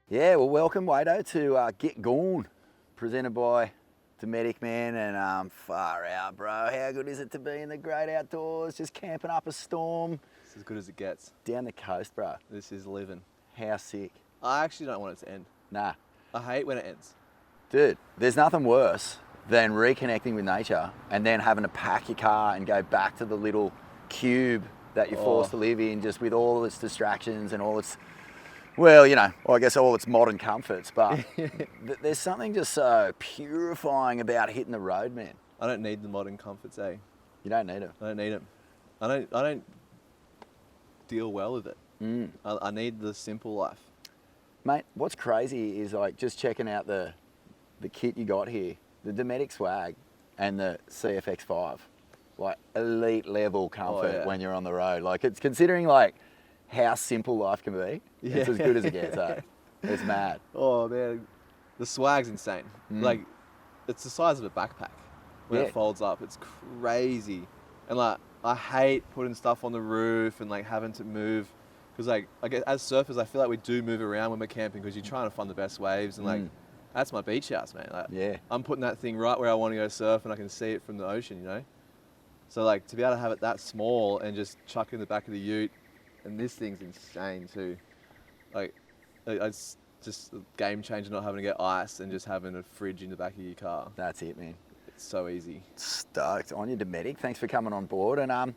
Yeah, well, welcome, Wado, to Get Gorn, presented by Dometic, man, and far out, bro. How good is it to be in the great outdoors, just camping up a storm? It's as good as it gets. Down the coast, bro. This is living. How sick. I actually don't want it to end. Nah. I hate when it ends. Dude, there's nothing worse than reconnecting with nature and then having to pack your car and go back to the little cube that you're forced to live in, just with all its distractions and all its, well, you know, I guess all its modern comforts, but there's something just so purifying about hitting the road, man. I don't need the modern comforts, eh? You don't need them. I don't need them. I don't deal well with it. I need the simple life. Mate, what's crazy is like just checking out the kit you got here, the Dometic swag and the CFX5, like elite level comfort when you're on the road. Like it's considering like how simple life can be. Yeah. It's as good as it gets, eh? It's mad. Oh man, the swag's insane. Like it's the size of a backpack when it folds up. It's crazy. And like I hate putting stuff on the roof and like having to move. Because like, I guess as surfers, I feel like we do move around when we're camping because you're trying to find the best waves and like, that's my beach house, man. Like, I'm putting that thing right where I want to go surf and I can see it from the ocean, you know? So like, to be able to have it that small and just chuck it in the back of the ute, and this thing's insane too. Like, it's just a game changer not having to get ice and just having a fridge in the back of your car. That's it, man. It's so easy. Stoked on you, Dometic. Thanks for coming on board. And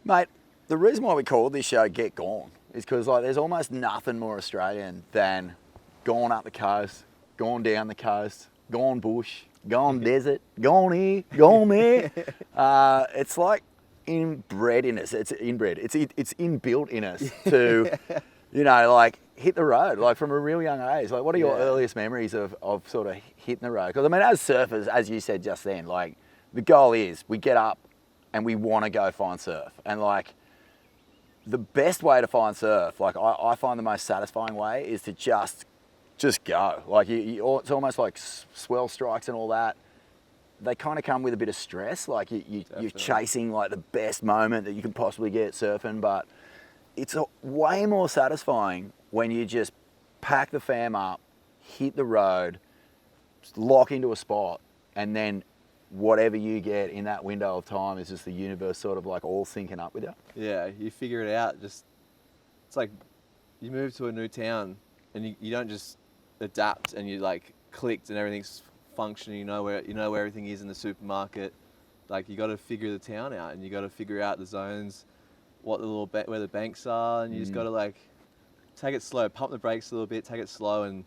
mate, the reason why we called this show Get Gorn is because like there's almost nothing more Australian than gone up the coast, gone down the coast, gone bush, gone desert, gone here, gone there. It's like inbred in us. It's inbred. It's inbuilt in us to, you know, like hit the road, like from a real young age. Like what are your earliest memories of sort of hitting the road? Because I mean, as surfers, as you said just then, like the goal is we get up and we want to go find surf. And like, the best way to find surf, like I find the most satisfying way is to just go. Like it's almost like swell strikes and all that. They kind of come with a bit of stress. Like you're chasing like the best moment that you can possibly get surfing, but it's way more satisfying when you just pack the fam up, hit the road, lock into a spot, and then whatever you get in that window of time is just the universe sort of like all syncing up with you. Yeah, you figure it out. Just it's like you move to a new town and you don't just adapt and you like clicked and everything's functioning. You know where everything is in the supermarket. Like you got to figure the town out and you got to figure out the zones, what the where the banks are, and you just got to like take it slow, pump the brakes a little bit, take it slow, and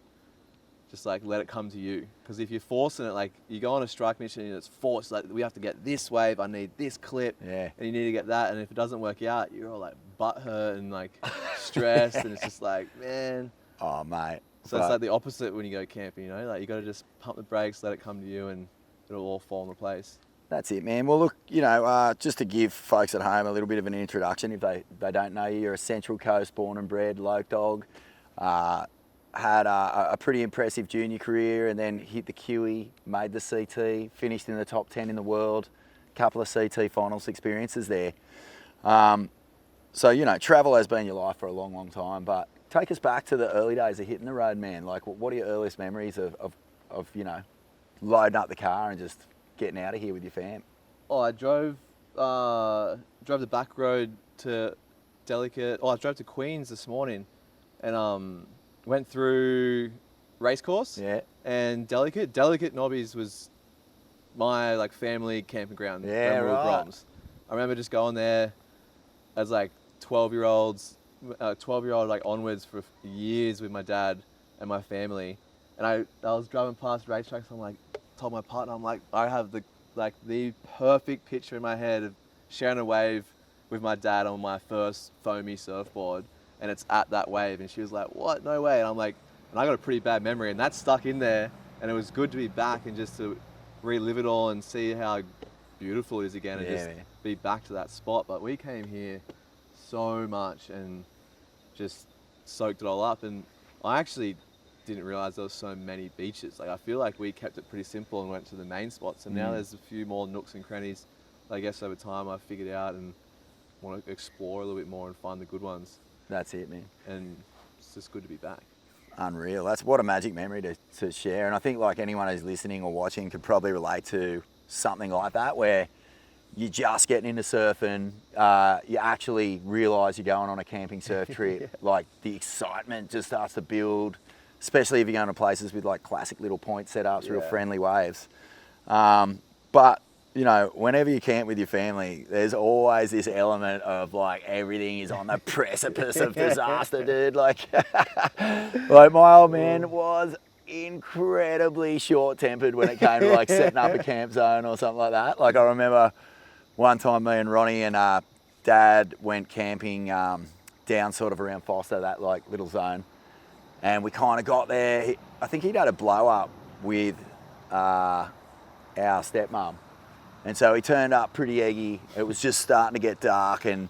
just like let it come to you. Because if you're forcing it, like you go on a strike mission and it's forced, like we have to get this wave, I need this clip, and you need to get that. And if it doesn't work out, you're all like butthurt and like stressed, and it's just like, man. Oh, mate. So it's like the opposite when you go camping, you know, like you got to just pump the brakes, let it come to you, and it'll all fall into place. That's it, man. Well, look, you know, just to give folks at home a little bit of an introduction, if they don't know you, you're a Central Coast born and bred Loke dog. Had a pretty impressive junior career and then hit the QE, made the CT, finished in the top 10 in the world, couple of CT finals experiences there. So, you know, travel has been your life for a long, long time, but take us back to the early days of hitting the road, man. Like, what are your earliest memories of you know, loading up the car and just getting out of here with your fam? Oh, I drove the back road to Delicate. Oh, I drove to Queens this morning and went through Racecourse and Delicate. Delicate Nobbies was my like family camping ground. Yeah, right. I remember just going there as like 12-year-old like onwards for years with my dad and my family. And I was driving past racetracks. I'm like, told my partner, I'm like, I have the perfect picture in my head of sharing a wave with my dad on my first foamy surfboard. And it's at that wave, and she was like, what, no way. And I'm like, and I got a pretty bad memory, and that's stuck in there, and it was good to be back and just to relive it all and see how beautiful it is again and just be back to that spot. But we came here so much and just soaked it all up, and I actually didn't realize there was so many beaches. Like I feel like we kept it pretty simple and went to the main spots, and now there's a few more nooks and crannies I guess over time I figured out, and want to explore a little bit more and find the good ones. That's it, man. And it's just good to be back. Unreal. That's what a magic memory to share. And I think like anyone who's listening or watching could probably relate to something like that, where you're just getting into surfing, you actually realise you're going on a camping surf trip. Like the excitement just starts to build, especially if you're going to places with like classic little point setups, real friendly waves. But you know, whenever you camp with your family, there's always this element of like everything is on the precipice of disaster, dude. Like, like my old man was incredibly short-tempered when it came to like setting up a camp zone or something like that. Like I remember one time me and Ronnie and Dad went camping down sort of around Foster, that like little zone, and we kind of got there. I think he'd had a blow up with our stepmom. And so he turned up pretty eggy. It was just starting to get dark, and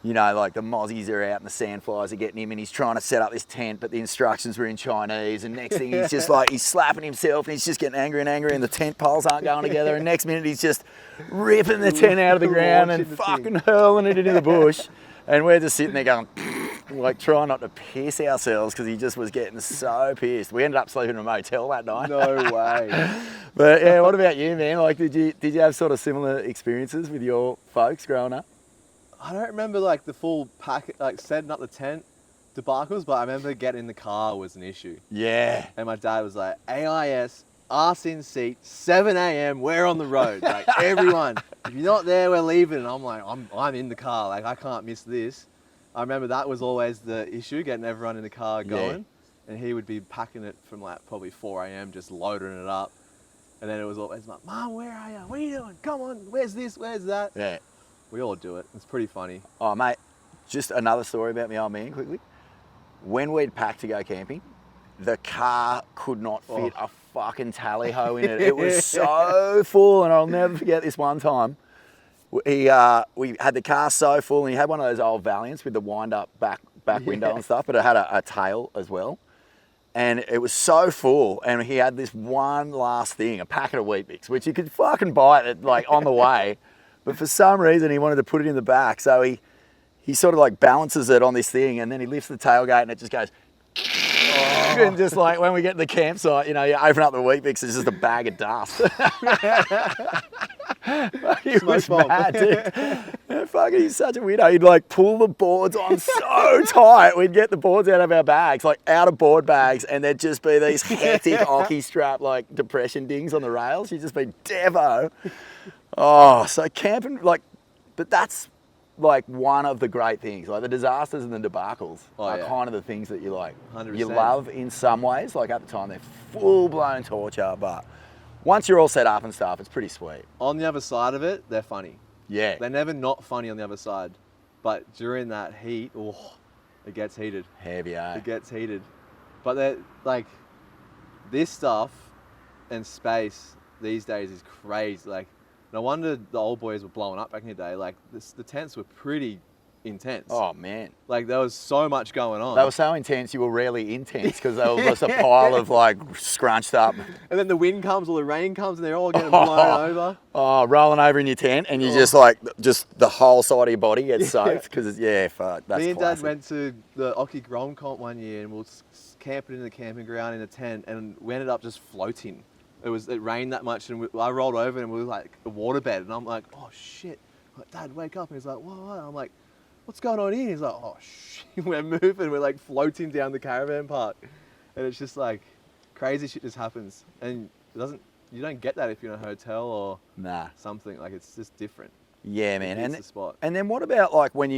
you know, like the mozzies are out and the sandflies are getting him, and he's trying to set up this tent, but the instructions were in Chinese, and next thing he's just like, he's slapping himself and he's just getting angry and angry, and the tent poles aren't going together, and next minute he's just ripping the tent out of the ground and fucking hurling it into the bush. And we're just sitting there going, like trying not to piss ourselves because he just was getting so pissed. We ended up sleeping in a motel that night. No way. But yeah, what about you, man? Like, did you have sort of similar experiences with your folks growing up? I don't remember like the full pack, like setting up the tent debacles, but I remember getting in the car was an issue. Yeah. And my dad was like, AIS, arse in seat, 7 a.m, we're on the road. Like everyone, if you're not there, we're leaving. And I'm like, I'm in the car, like I can't miss this. I remember that was always the issue, getting everyone in the car going. Yeah. And he would be packing it from like probably 4 a.m, just loading it up. And then it was always like, Mom, where are you? What are you doing? Come on, where's this? Where's that? Yeah. We all do it. It's pretty funny. Oh, mate, just another story about my old man quickly. When we'd packed to go camping, the car could not fit a fucking tally-ho in it. It was so full, and I'll never forget this one time. We had the car so full, and he had one of those old Valiants with the wind-up back window and stuff, but it had a tail as well. And it was so full, and he had this one last thing, a packet of Wheat Bix, which you could fucking buy it like on the way. But for some reason, he wanted to put it in the back, so he sort of like balances it on this thing, and then he lifts the tailgate, and it just goes. And just like when we get to the campsite, you know, you open up the Wheat Bix, it's just a bag of dust. He was mad, dude. Fucking, he's such a weirdo. He'd like pull the boards on so tight. We'd get the boards out of our bags, like out of board bags, and there'd just be these hectic hockey strap like depression dings on the rails. You'd just be devo. Oh, so camping, like, but that's like one of the great things. Like the disasters and the debacles are kind of the things that you like, 100%. you love in some ways. Like at the time, they're full-blown torture, but once you're all set up and stuff, it's pretty sweet. On the other side of it, they're funny. Yeah. They're never not funny on the other side. But during that heat, it gets heated. Heavy, eh? It gets heated. But they're like, this stuff and space these days is crazy. Like, no wonder the old boys were blowing up back in the day. Like, the tents were pretty intense. Oh, man. Like, there was so much going on. They were so intense, you were rarely intense because they were just a pile of, like, scrunched up. And then the wind comes or the rain comes and they're all getting blown over. Oh, rolling over in your tent and you just, like, just the whole side of your body gets soaked because, fuck, that's Me and classic. Dad went to the Oki Grom comp one year and we were camping in the camping ground in a tent and we ended up just floating. It rained that much and I rolled over and we were like a waterbed and I'm like, oh shit. I'm like, Dad, wake up. And he's like, what? I'm like, what's going on here? He's like, oh shit. We're moving. We're like floating down the caravan park. And it's just like crazy shit just happens. And you don't get that if you're in a hotel or something. Like it's just different. Yeah, man. And the spot. And then what about like when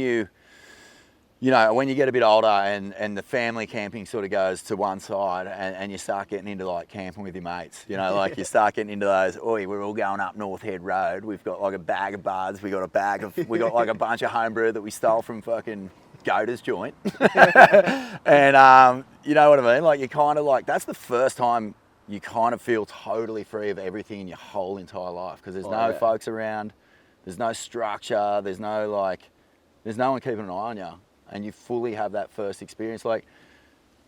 when you get a bit older and the family camping sort of goes to one side and you start getting into like camping with your mates, like you start getting into those, we're all going up North Head Road. We've got like a bag of buds. We got like a bunch of homebrew that we stole from fucking Goda's joint. And you know what I mean? Like you kind of like, that's the first time you kind of feel totally free of everything in your whole entire life because there's no folks around, there's no structure, there's no one keeping an eye on you. And you fully have that first experience. Like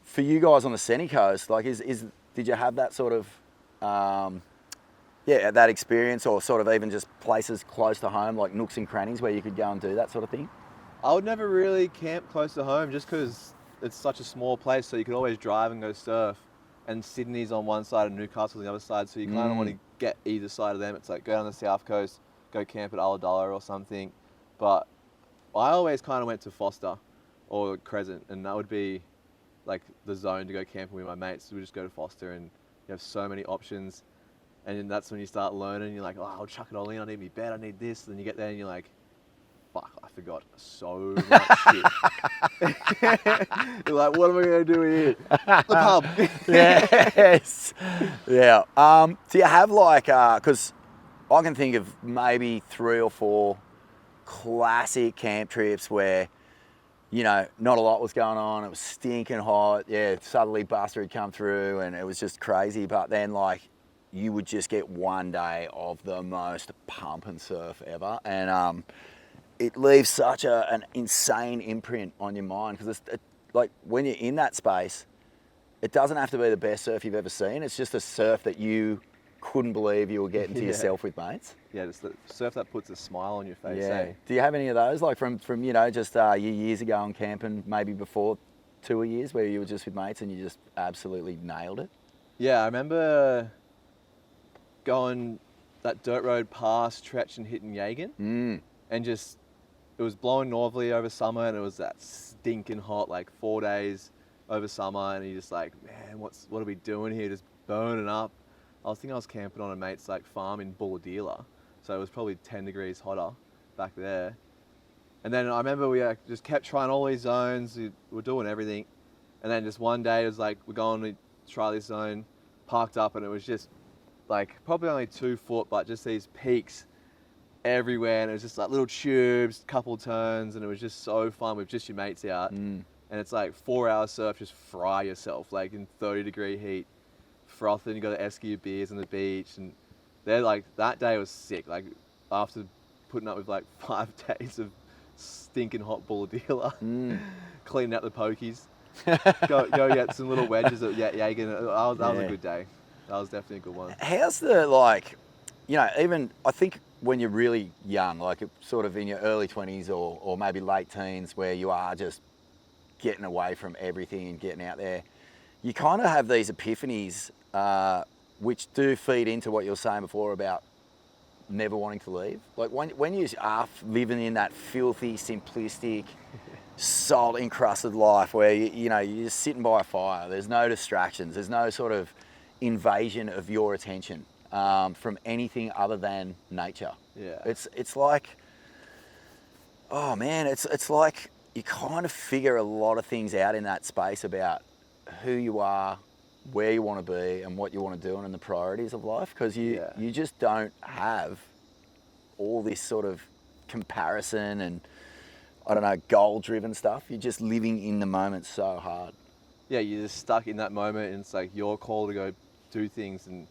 for you guys on the Sunny Coast, like did you have that sort of Yeah, that experience, or sort of even just places close to home, like nooks and crannies where you could go and do that sort of thing? I would never really camp close to home just because it's such a small place, so you could always drive and go surf. And Sydney's on one side and Newcastle on the other side, so you kind of want to get either side of them. It's like go down the south coast, go camp at Ulladulla or something. But I always kind of went to Foster or Crescent, and that would be like the zone to go camping with my mates. We just go to Foster, and you have so many options. And then that's when you start learning. You're like, oh, I'll chuck it all in. I need my bed. I need this. And then you get there and you're like, fuck, I forgot so much shit. You're like, what am I going to do here? The pub. Yes. Yeah. Do you have like, because I can think of maybe 3 or 4 classic camp trips where, you know, not a lot was going on. It was stinking hot. Yeah, suddenly Buster had come through and it was just crazy. But then like, you would just get one day of the most pump and surf ever. And it leaves such an insane imprint on your mind, because like when you're in that space, it doesn't have to be the best surf you've ever seen. It's just a surf that you couldn't believe you were getting to yourself with mates. Yeah, just the surf that puts a smile on your face. Yeah. Eh? Do you have any of those, like from you know, just your years ago on camping, maybe before tour years, where you were just with mates and you just absolutely nailed it? Yeah, I remember going that dirt road past Tretch and hitting Yagan, and just, it was blowing northerly over summer, and it was that stinking hot, like 4 days over summer, and you're just like, man, what are we doing here? Just burning up. I was camping on a mate's like farm in Bulladila, so it was probably 10 degrees hotter back there. And then I remember we just kept trying all these zones. We were doing everything, and then just one day it was like, we're going to try this zone, parked up, and it was just like probably only 2 foot, but just these peaks everywhere, and it was just like little tubes, couple turns, and it was just so fun with just your mates out. And it's like 4 hour surf, just fry yourself like in 30-degree heat, frothing. You got to esky your beers on the beach, and they're like, that day was sick. Like after putting up with like 5 days of stinking hot Bulladila, cleaning out the pokies, go get some little wedges at Yagan. That was a good day. That was definitely a good one. How's the, like, you know, even I think when you're really young, like sort of in your early 20s or maybe late teens, where you are just getting away from everything and getting out there, you kind of have these epiphanies, which do feed into what you were saying before about never wanting to leave. Like when you are living in that filthy, simplistic, salt encrusted life where you know, you're just sitting by a fire, there's no distractions, there's no sort of invasion of your attention from anything other than nature. Yeah. It's like, oh man, it's like you kind of figure a lot of things out in that space about who you are, where you want to be, and what you want to do, and the priorities of life, because you just don't have all this sort of comparison and, I don't know, goal-driven stuff. You're just living in the moment so hard. Yeah, you're just stuck in that moment, and it's like your call to go do things and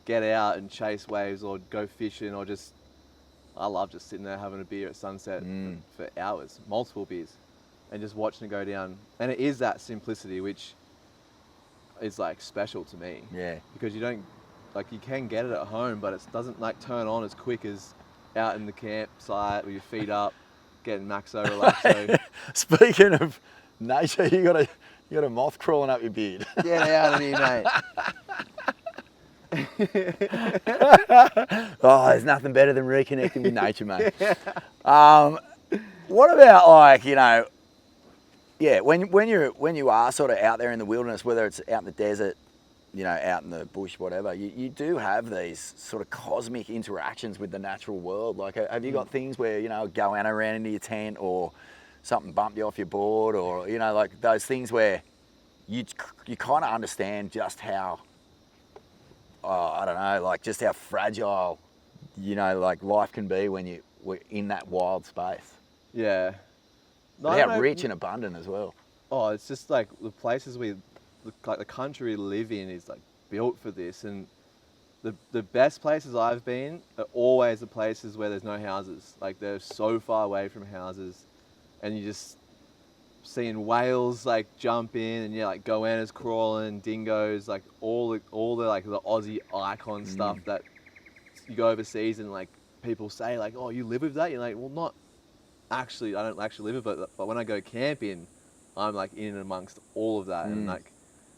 get out and chase waves or go fishing, or just, I love just sitting there having a beer at sunset for hours, multiple beers, and just watching it go down. And it is that simplicity which is like special to me. Yeah. Because you don't, like, you can get it at home, but it doesn't like turn on as quick as out in the campsite with your feet up, getting maxo relaxo. Speaking of nature, you got a moth crawling up your beard. Get out of here, mate. Oh, there's nothing better than reconnecting with nature, mate. What about, like, you know, yeah, when you are sort of out there in the wilderness, whether it's out in the desert, you know, out in the bush, whatever, you do have these sort of cosmic interactions with the natural world. Like, have you got things where, you know, a goanna ran into your tent, or something bumped you off your board, or, you know, like those things where you kind of understand just how, I don't know, like just how fragile, you know, like life can be when we're in that wild space. Yeah. But how rich and abundant as well. Oh, it's just like the places like the country we live in is like built for this, and the best places I've been are always the places where there's no houses. Like they're so far away from houses, and you just seeing whales like jump in, and like goannas crawling, dingoes, like all the like the Aussie icon stuff that you go overseas and like people say like, oh, you live with that? You're like, well, not actually, I don't actually live with it, but when I go camping, I'm like in and amongst all of that, and like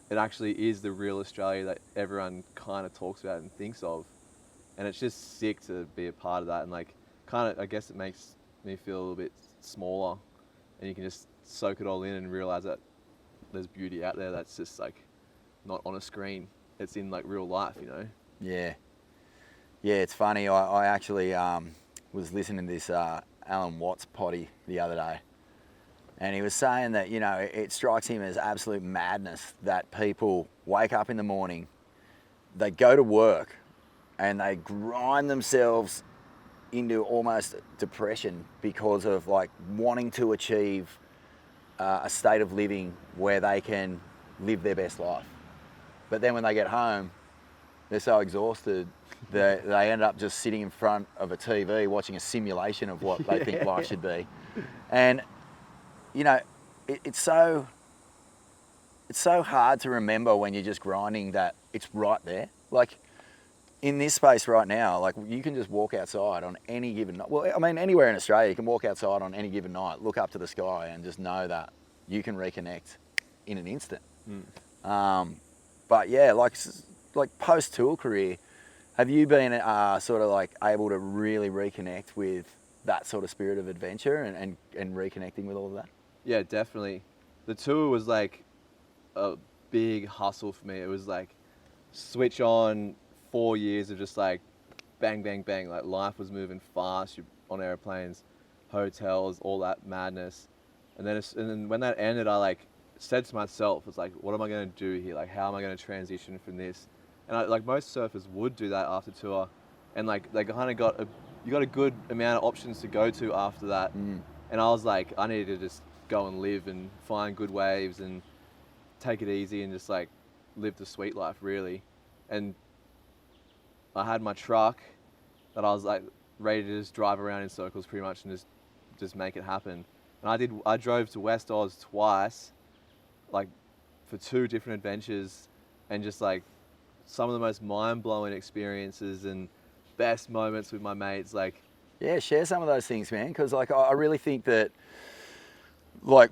it actually is the real Australia that everyone kind of talks about and thinks of, and it's just sick to be a part of that, and like kind of, I guess it makes me feel a little bit smaller, and you can just soak it all in and realize that there's beauty out there that's just like not on a screen, it's in like real life, you know. Yeah, it's funny. I actually was listening to this Alan Watts potty the other day, and he was saying that, you know, it strikes him as absolute madness that people wake up in the morning, they go to work, and they grind themselves into almost depression because of like wanting to achieve a state of living where they can live their best life. But then when they get home, they're so exhausted that they end up just sitting in front of a TV watching a simulation of what they think life should be. And, you know, it's so hard to remember when you're just grinding that it's right there. Like in this space right now, like you can just walk outside on any given night. Well, I mean, anywhere in Australia, you can walk outside on any given night, look up to the sky and just know that you can reconnect in an instant. But yeah, like post-tour career, have you been sort of like able to really reconnect with that sort of spirit of adventure and reconnecting with all of that? Yeah, definitely. The tour was like a big hustle for me. It was like switch on 4 years of just like bang, bang, bang. Like life was moving fast. You're on airplanes, hotels, all that madness. And then when that ended, I like said to myself, it's like, what am I going to do here? Like, how am I going to transition from this? And like most surfers would do that after tour, and like they kind of you got a good amount of options to go to after that. And I was like, I need to just go and live and find good waves and take it easy and just like live the sweet life, really. And I had my truck that I was like ready to just drive around in circles pretty much and just make it happen. And I drove to West Oz twice, like for 2 different adventures, and just like some of the most mind-blowing experiences and best moments with my mates. Like, yeah, share some of those things, man, because like I really think that like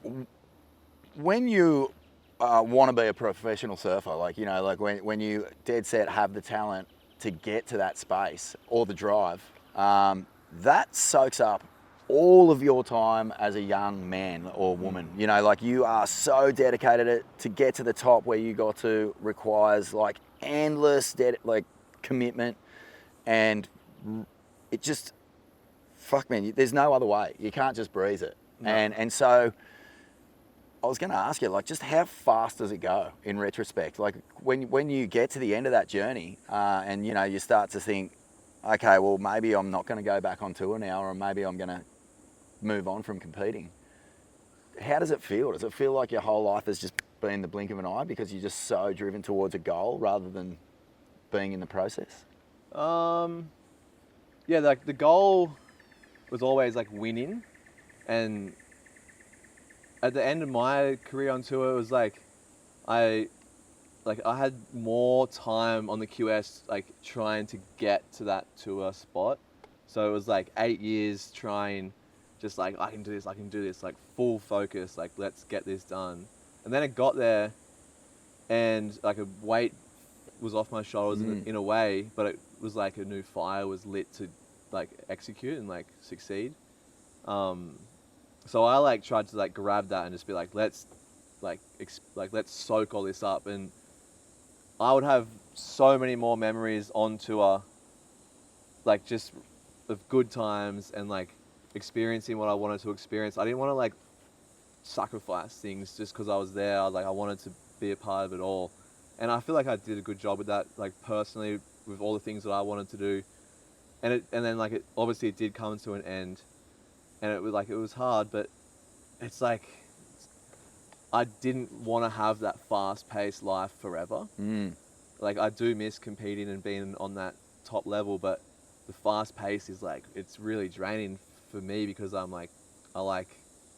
when you want to be a professional surfer, like, you know, like when you dead set have the talent to get to that space or the drive, that soaks up all of your time as a young man or woman. You know, like you are so dedicated to get to the top where you got to requires like endless commitment, and it just, fuck man, there's no other way. You can't just breeze it. No. And so I was going to ask you, like, just how fast does it go in retrospect? Like when you get to the end of that journey and, you know, you start to think, okay, well, maybe I'm not going to go back on tour now, or maybe I'm going to move on from competing. How does it feel? Does it feel like your whole life has just been the blink of an eye because you're just so driven towards a goal rather than being in the process? Yeah, like the goal was always like winning, and at the end of my career on tour, it was like I had more time on the QS, like trying to get to that tour spot. So it was like 8 years trying, just like, I can do this, like full focus, like let's get this done. And then it got there, and like a weight was off my shoulders in a way, but it was like a new fire was lit to like execute and like succeed. So I like tried to like grab that and just be like, let's soak all this up. And I would have so many more memories on tour, like just of good times and like experiencing what I wanted to experience. I didn't want to like sacrifice things just because I was there. I wanted to be a part of it all. And I feel like I did a good job with that, like personally, with all the things that I wanted to do. And then like obviously it did come to an end, and it was hard, but it's like I didn't want to have that fast-paced life forever. Like I do miss competing and being on that top level, but the fast pace is like, it's really draining for me because I like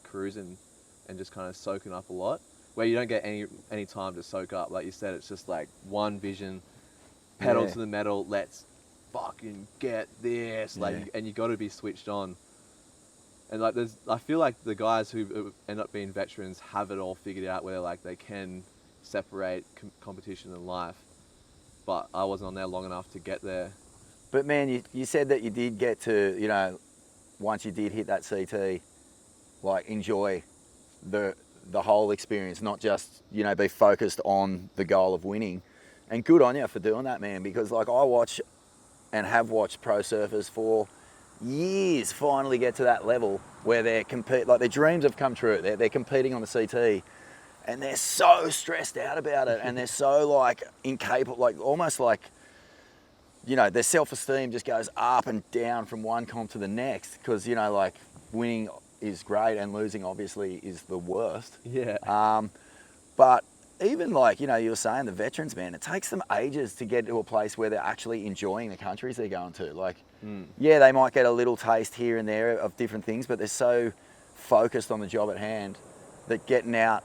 cruising and just kind of soaking up a lot, where you don't get any time to soak up. Like you said, it's just like one vision, pedal to the metal, let's fucking get this, like, Yeah. and you got to be switched on. And like, I feel like the guys who end up being veterans have it all figured out, where like they can separate competition and life. But I wasn't on there long enough to get there. But man, you said that you did get to, you know, once you did hit that CT, like enjoy the whole experience, not just, you know, be focused on the goal of winning. And good on you for doing that, man, because like I watch and have watched pro surfers for years finally get to that level where they're like their dreams have come true. They're competing on the CT and they're so stressed out about it and they're so like incapable, like almost like, you know, their self-esteem just goes up and down from one comp to the next because, you know, like winning is great and losing obviously is the worst. Yeah. But even like, you know, you were saying the veterans, man, it takes them ages to get to a place where they're actually enjoying the countries they're going to. Like, yeah, they might get a little taste here and there of different things, but they're so focused on the job at hand that getting out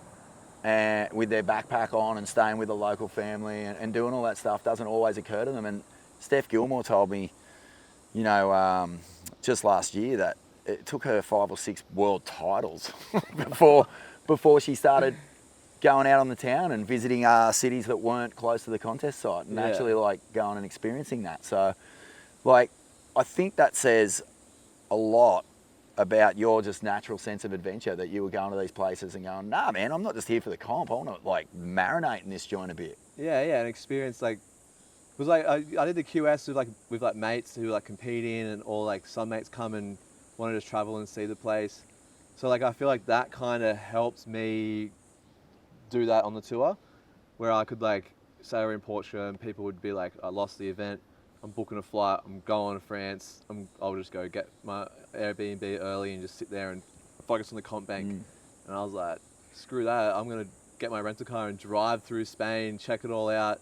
and with their backpack on and staying with the local family and doing all that stuff doesn't always occur to them. And Steph Gilmore told me, you know, just last year that it took her 5 or 6 world titles before she started going out on the town and visiting cities that weren't close to the contest site and actually like going and experiencing that. So like, I think that says a lot about your just natural sense of adventure, that you were going to these places and going, nah, man, I'm not just here for the comp. I want to like marinate in this joint a bit. Yeah, and experience like, it was like I did the QS with like mates who were like competing, and or like some mates come and wanted to travel and see the place. So like I feel like that kind of helps me do that on the tour, where I could like say we're in Portugal and people would be like, I lost the event, I'm booking a flight, I'm going to France, I'll just go get my Airbnb early and just sit there and focus on the comp bank. And I was like, screw that, I'm gonna get my rental car and drive through Spain, check it all out,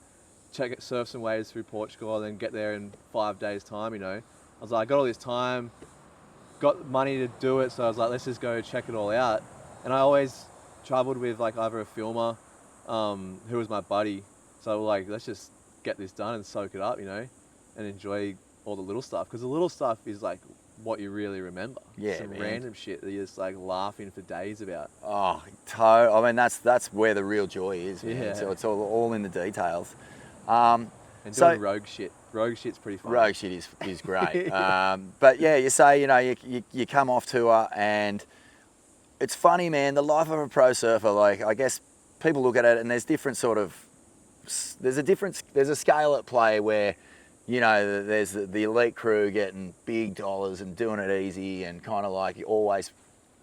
surf some waves through Portugal, and then get there in 5 days time, you know. I was like, I got all this time, got money to do it, so I was like, let's just go check it all out. And I always traveled with like either a filmer who was my buddy, so like, let's just get this done and soak it up, you know, and enjoy all the little stuff, because the little stuff is like what you really remember. Yeah, some man. random shit that you're just like laughing for days about. Oh, I mean, that's where the real joy is, man. Yeah. So it's all in the details. And doing rogue shit's pretty fun. Rogue shit is great. But yeah, you say, you know, you come off tour and it's funny, man, the life of a pro surfer, like I guess people look at it and there's a scale at play where, you know, there's the elite crew getting big dollars and doing it easy and kind of like always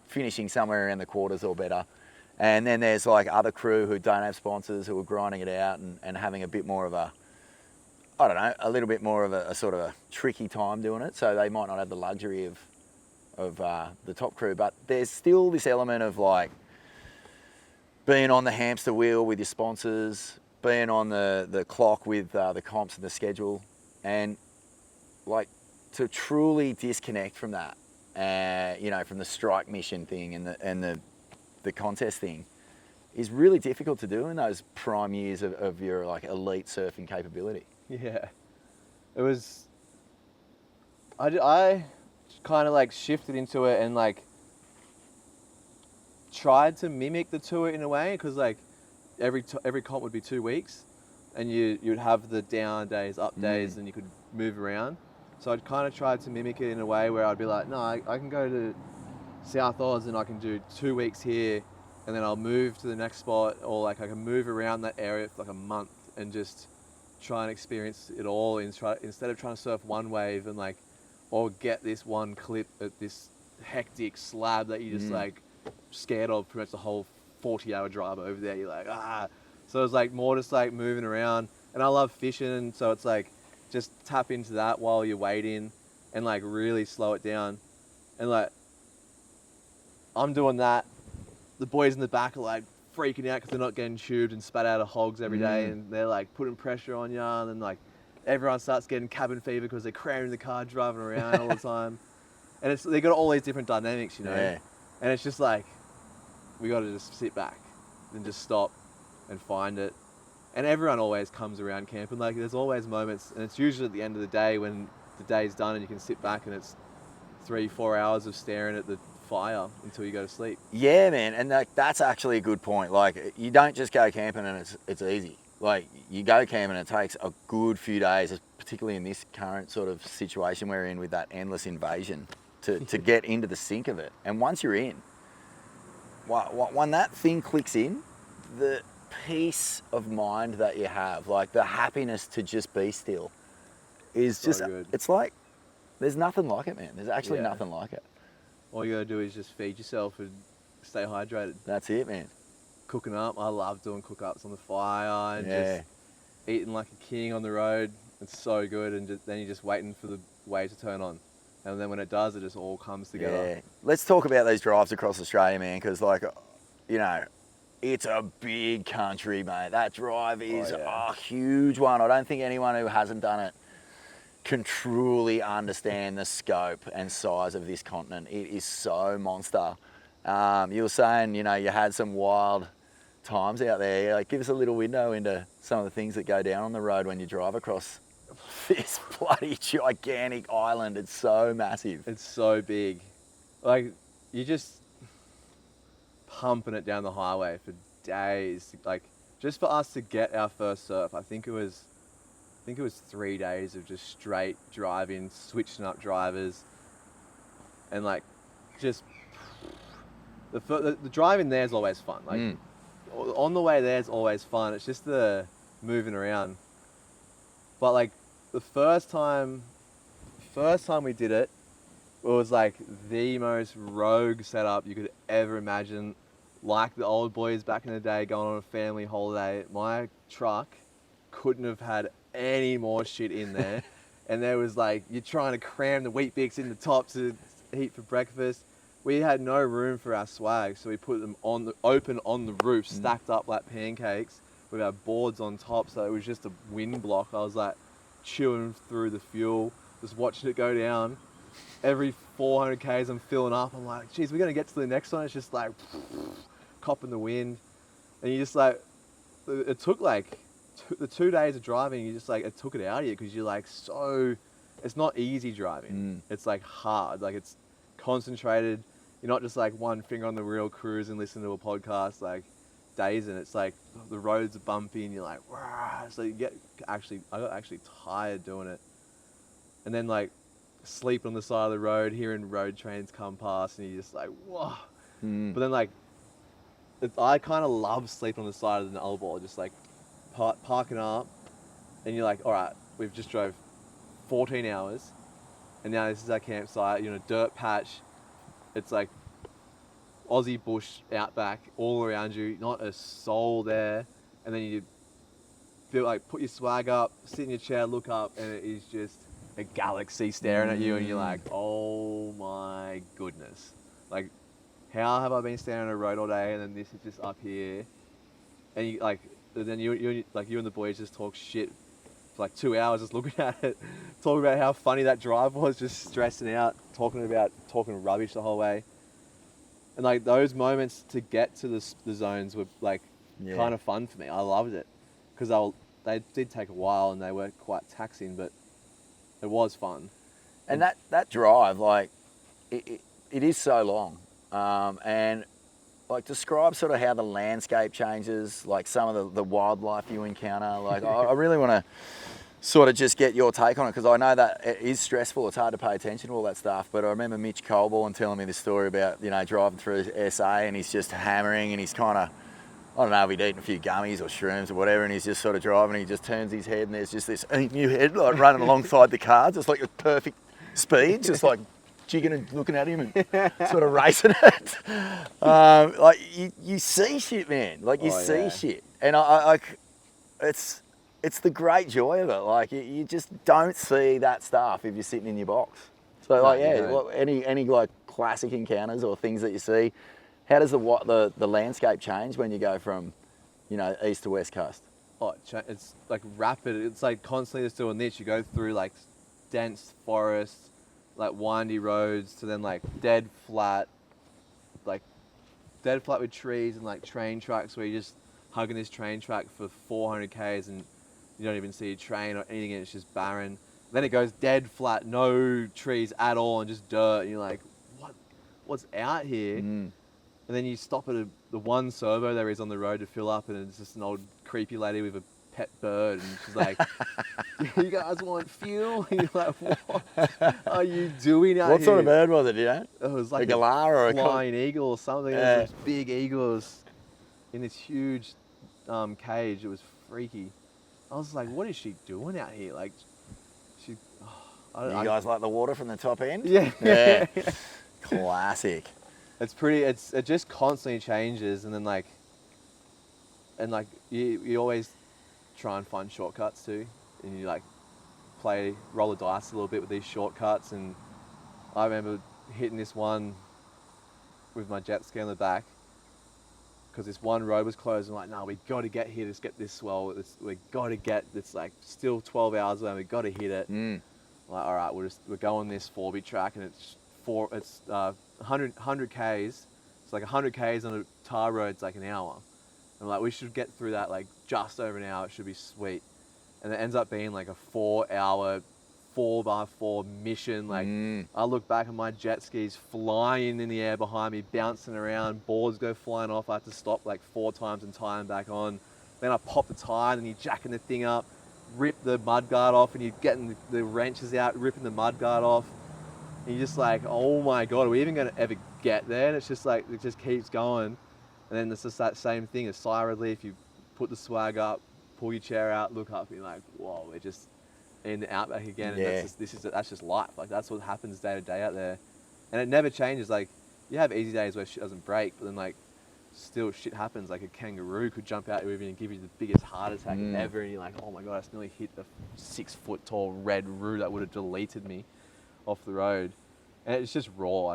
finishing somewhere around the quarters or better. And then there's like other crew who don't have sponsors, who are grinding it out and having a bit more of a, I don't know, a little bit more of a sort of a tricky time doing it. So they might not have the luxury of the top crew, but there's still this element of like being on the hamster wheel with your sponsors, being on the clock with the comps and the schedule, and like to truly disconnect from that, you know, from the strike mission thing and the contest thing is really difficult to do in those prime years of your like elite surfing capability. Yeah, it was. I kind of like shifted into it and like tried to mimic the tour in a way, because like every comp would be 2 weeks, and you'd have the down days, up days, and you could move around. So I'd kind of tried to mimic it in a way where I'd be like, no, I can go to South Oz and I can do 2 weeks here, and then I'll move to the next spot, or like I can move around that area for like a month and just try and experience it all instead of trying to surf one wave and like, or get this one clip at this hectic slab that you just like scared of pretty much the whole 40-hour drive over there. You're like, So it's like more just like moving around, and I love fishing, so it's like just tap into that while you're waiting and like really slow it down. And like I'm doing that, the boys in the back are like freaking out because they're not getting tubed and spat out of hogs every day, and they're like putting pressure on you, and then like everyone starts getting cabin fever because they're cramming the car, driving around all the time. And they got all these different dynamics, you know. Yeah. And it's just like, we got to just sit back and just stop and find it. And everyone always comes around camping. Like there's always moments, and it's usually at the end of the day when the day's done and you can sit back and it's 3-4 hours of staring at the fire until you go to sleep. Yeah, man, and that's actually a good point. Like, you don't just go camping and it's easy. Like, you go camping and it takes a good few days, particularly in this current sort of situation we're in with that endless invasion, to get into the sync of it. And once you're in, when that thing clicks in, the peace of mind that you have, like the happiness to just be still, is just, good. It's like, there's nothing like it, man. There's actually nothing like it. All you gotta do is just feed yourself and stay hydrated. That's it, man. Cooking up, I love doing cook-ups on the fire and just eating like a king on the road. It's so good, and then you're just waiting for the wave to turn on. And then when it does, it just all comes together. Yeah. Let's talk about these drives across Australia, man, because, like, you know, it's a big country, mate. That drive is a huge one. I don't think anyone who hasn't done it can truly understand the scope and size of this continent. It is so monster. You were saying, you know, you had some wild times out there. Like, give us a little window into some of the things that go down on the road when you drive across this bloody gigantic island. It's so massive. It's so big. Like, you just pumping it down the highway for days. Like, just for us to get our first surf, I think it was 3 days of just straight driving, switching up drivers, and like, just the driving there is always fun. Like, on the way there is always fun. It's just the moving around. But like, the first time we did it, it was like the most rogue setup you could ever imagine. Like the old boys back in the day going on a family holiday. My truck couldn't have had any more shit in there. And there was like, you're trying to cram the wheat bix in the top to eat for breakfast. We had no room for our swag, so we put them open on the roof, stacked up like pancakes with our boards on top, so it was just a wind block. I was like chewing through the fuel, just watching it go down. Every 400 Ks I'm filling up, I'm like, geez, we're gonna get to the next one. It's just like copping the wind. And you just like, it took like the 2 days of driving, you just like, it took it out of you, because you're like, so, it's not easy driving. It's like hard, like it's concentrated. You're not just like one finger on the wheel, cruise and listen to a podcast, like days, and it's like the roads are bumpy and you're like, wah. So you I got actually tired doing it. And then like sleep on the side of the road, hearing road trains come past, and you're just like, whoa. But then like, I kind of love sleeping on the side of the nullarbor, just like parking up, and you're like, all right, we've just drove 14 hours, and now this is our campsite. You're in a dirt patch. It's like Aussie bush outback all around you, not a soul there. And then you feel like, put your swag up, sit in your chair, look up, and it is just a galaxy staring at you, and you're like, oh my goodness. Like, how have I been standing on a road all day, and then this is just up here? And you like, then you and the boys just talk shit for like 2 hours, just looking at it, talking about how funny that drive was, just stressing out, talking rubbish the whole way. And like, those moments to get to the zones were like kind of fun for me. I loved it, because they did take a while and they were quite taxing, but it was fun. And that drive, like, it is so long. And like, describe sort of how the landscape changes, like some of the wildlife you encounter. Like, I really want to sort of just get your take on it, because I know that it is stressful. It's hard to pay attention to all that stuff. But I remember Mitch Colborn telling me this story about, you know, driving through SA, and he's just hammering, and he's kind of, I don't know if he'd eaten a few gummies or shrooms or whatever, and he's just sort of driving, and he just turns his head, and there's just this emu head like running alongside the car, just like a perfect speed, just like jigging and looking at him and sort of racing it. Like, you see shit, man. Like, you see shit. And it's the great joy of it. Like, you just don't see that stuff if you're sitting in your box. So, like, any like classic encounters or things that you see, how does the landscape change when you go from, you know, east to west coast? Oh, it's like rapid. It's like constantly just doing this. You go through like dense forests, like windy roads, to then like dead flat with trees, and like train tracks where you're just hugging this train track for 400 Ks and you don't even see a train or anything, and it's just barren. then it goes dead flat, no trees at all, and just dirt. And you're like, what's out here? Mm. And then you stop at the one servo there is on the road to fill up, and it's just an old creepy lady with a pet bird, and she's like, "You guys want fuel?" And you're like, "What are you doing out here?" What sort of bird was it? Do you know? It was like a galah or a flying eagle or something. Yeah. It was these big eagles in this huge cage. It was freaky. I was like, "What is she doing out here?" Like, she. You guys like the water from the top end? Yeah. Yeah. Classic. It's pretty. It just constantly changes, and then you always try and find shortcuts too, and you like roll the dice a little bit with these shortcuts. And I remember hitting this one with my jet ski on the back because this one road was closed. I'm like, no, we got to get here to get this swell. We got to get. It's like still 12 hours away. We got to hit it. Mm. Like, all right, we're going this 4B track, and it's 100 Ks. It's like 100 Ks on a tar road. It's like an hour. And like, we should get through that like just over an hour. It should be sweet. And it ends up being like a 4-hour 4x4 mission. Like, I look back and my jet skis flying in the air behind me, bouncing around, boards go flying off. I have to stop like 4 times and tie them back on. Then I pop the tire and you're jacking the thing up, rip the mudguard off, and you're getting the wrenches out, ripping the mudguard off. And you're just like, oh my God, are we even going to ever get there? And it's just like, it just keeps going. And then it's just that same thing, a sigh of relief. You put the swag up, pull your chair out, look up, and you're like, whoa, we're just in the outback again. And Yeah. that's just life. Like, that's what happens day to day out there. And it never changes. Like, you have easy days where shit doesn't break, but then like, still shit happens. Like a kangaroo could jump out with you and give you the biggest heart attack ever. And you're like, oh my God, I just nearly hit the 6-foot tall red roo that would have deleted me off the road. And it's just raw.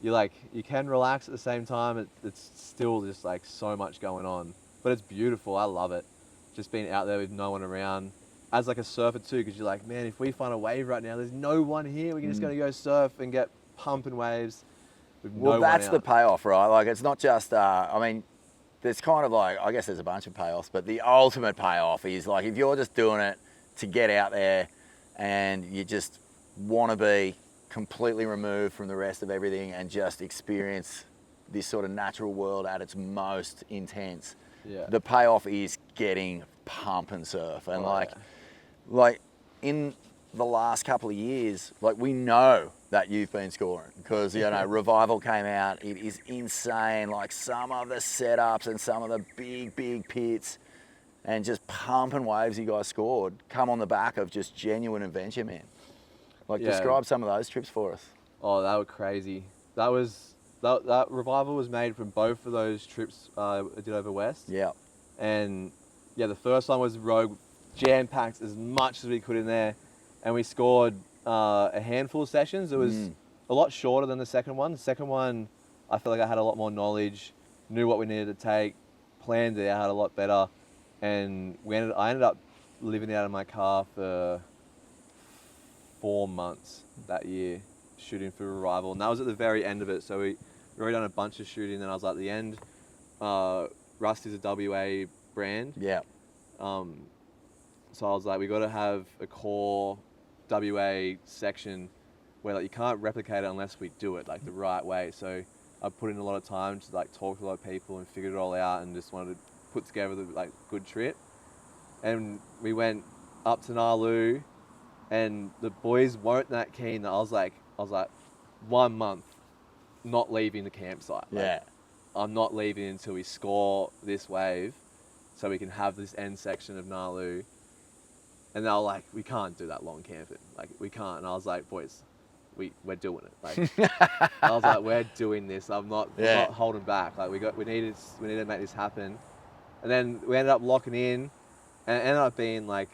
Like, you can relax at the same time. It's still just like so much going on, but it's beautiful. I love it. Just being out there with no one around as like a surfer too. Cause you're like, man, if we find a wave right now, there's no one here. We're just going to go surf and get pumping waves. Well, that's the payoff, right? Like, it's not just, I mean, there's kind of like, I guess there's a bunch of payoffs, but the ultimate payoff is like, if you're just doing it to get out there and you just want to be completely removed from the rest of everything and just experience this sort of natural world at its most intense. Yeah. The payoff is getting pump and surf. And like in the last couple of years, like, we know that you've been scoring because, you know, Revival came out. It is insane. Like, some of the setups and some of the big pits and just pumping waves you guys scored come on the back of just genuine adventure, man. Like, describe some of those trips for us. Oh, they were crazy. That Revival was made from both of those trips I did over west. Yeah. And yeah, the first one was rogue, jam-packed as much as we could in there. And we scored a handful of sessions. It was a lot shorter than the second one. The second one, I feel like I had a lot more knowledge, knew what we needed to take, planned it out a lot better. And I ended up living out of my car for 4 months that year, shooting for Revival. And that was at the very end of it. So we already done a bunch of shooting. And I was like, at the end, Rust is a WA brand. Yeah. So I was like, we got to have a core WA section where like you can't replicate it unless we do it like the right way. So I put in a lot of time to like talk to a lot of people and figured it all out, and just wanted to put together the like good trip. And we went up to Nalu, and the boys weren't that keen. I was like 1 month not leaving the campsite. Yeah. I'm not leaving until we score this wave so we can have this end section of Nalu. And they were like, we can't do that long camping. Like, we can't. And I was like, boys, we're doing it. Like, I was like, we're doing this. I'm not holding back. Like, we needed to make this happen. And then we ended up locking in, and it ended up being like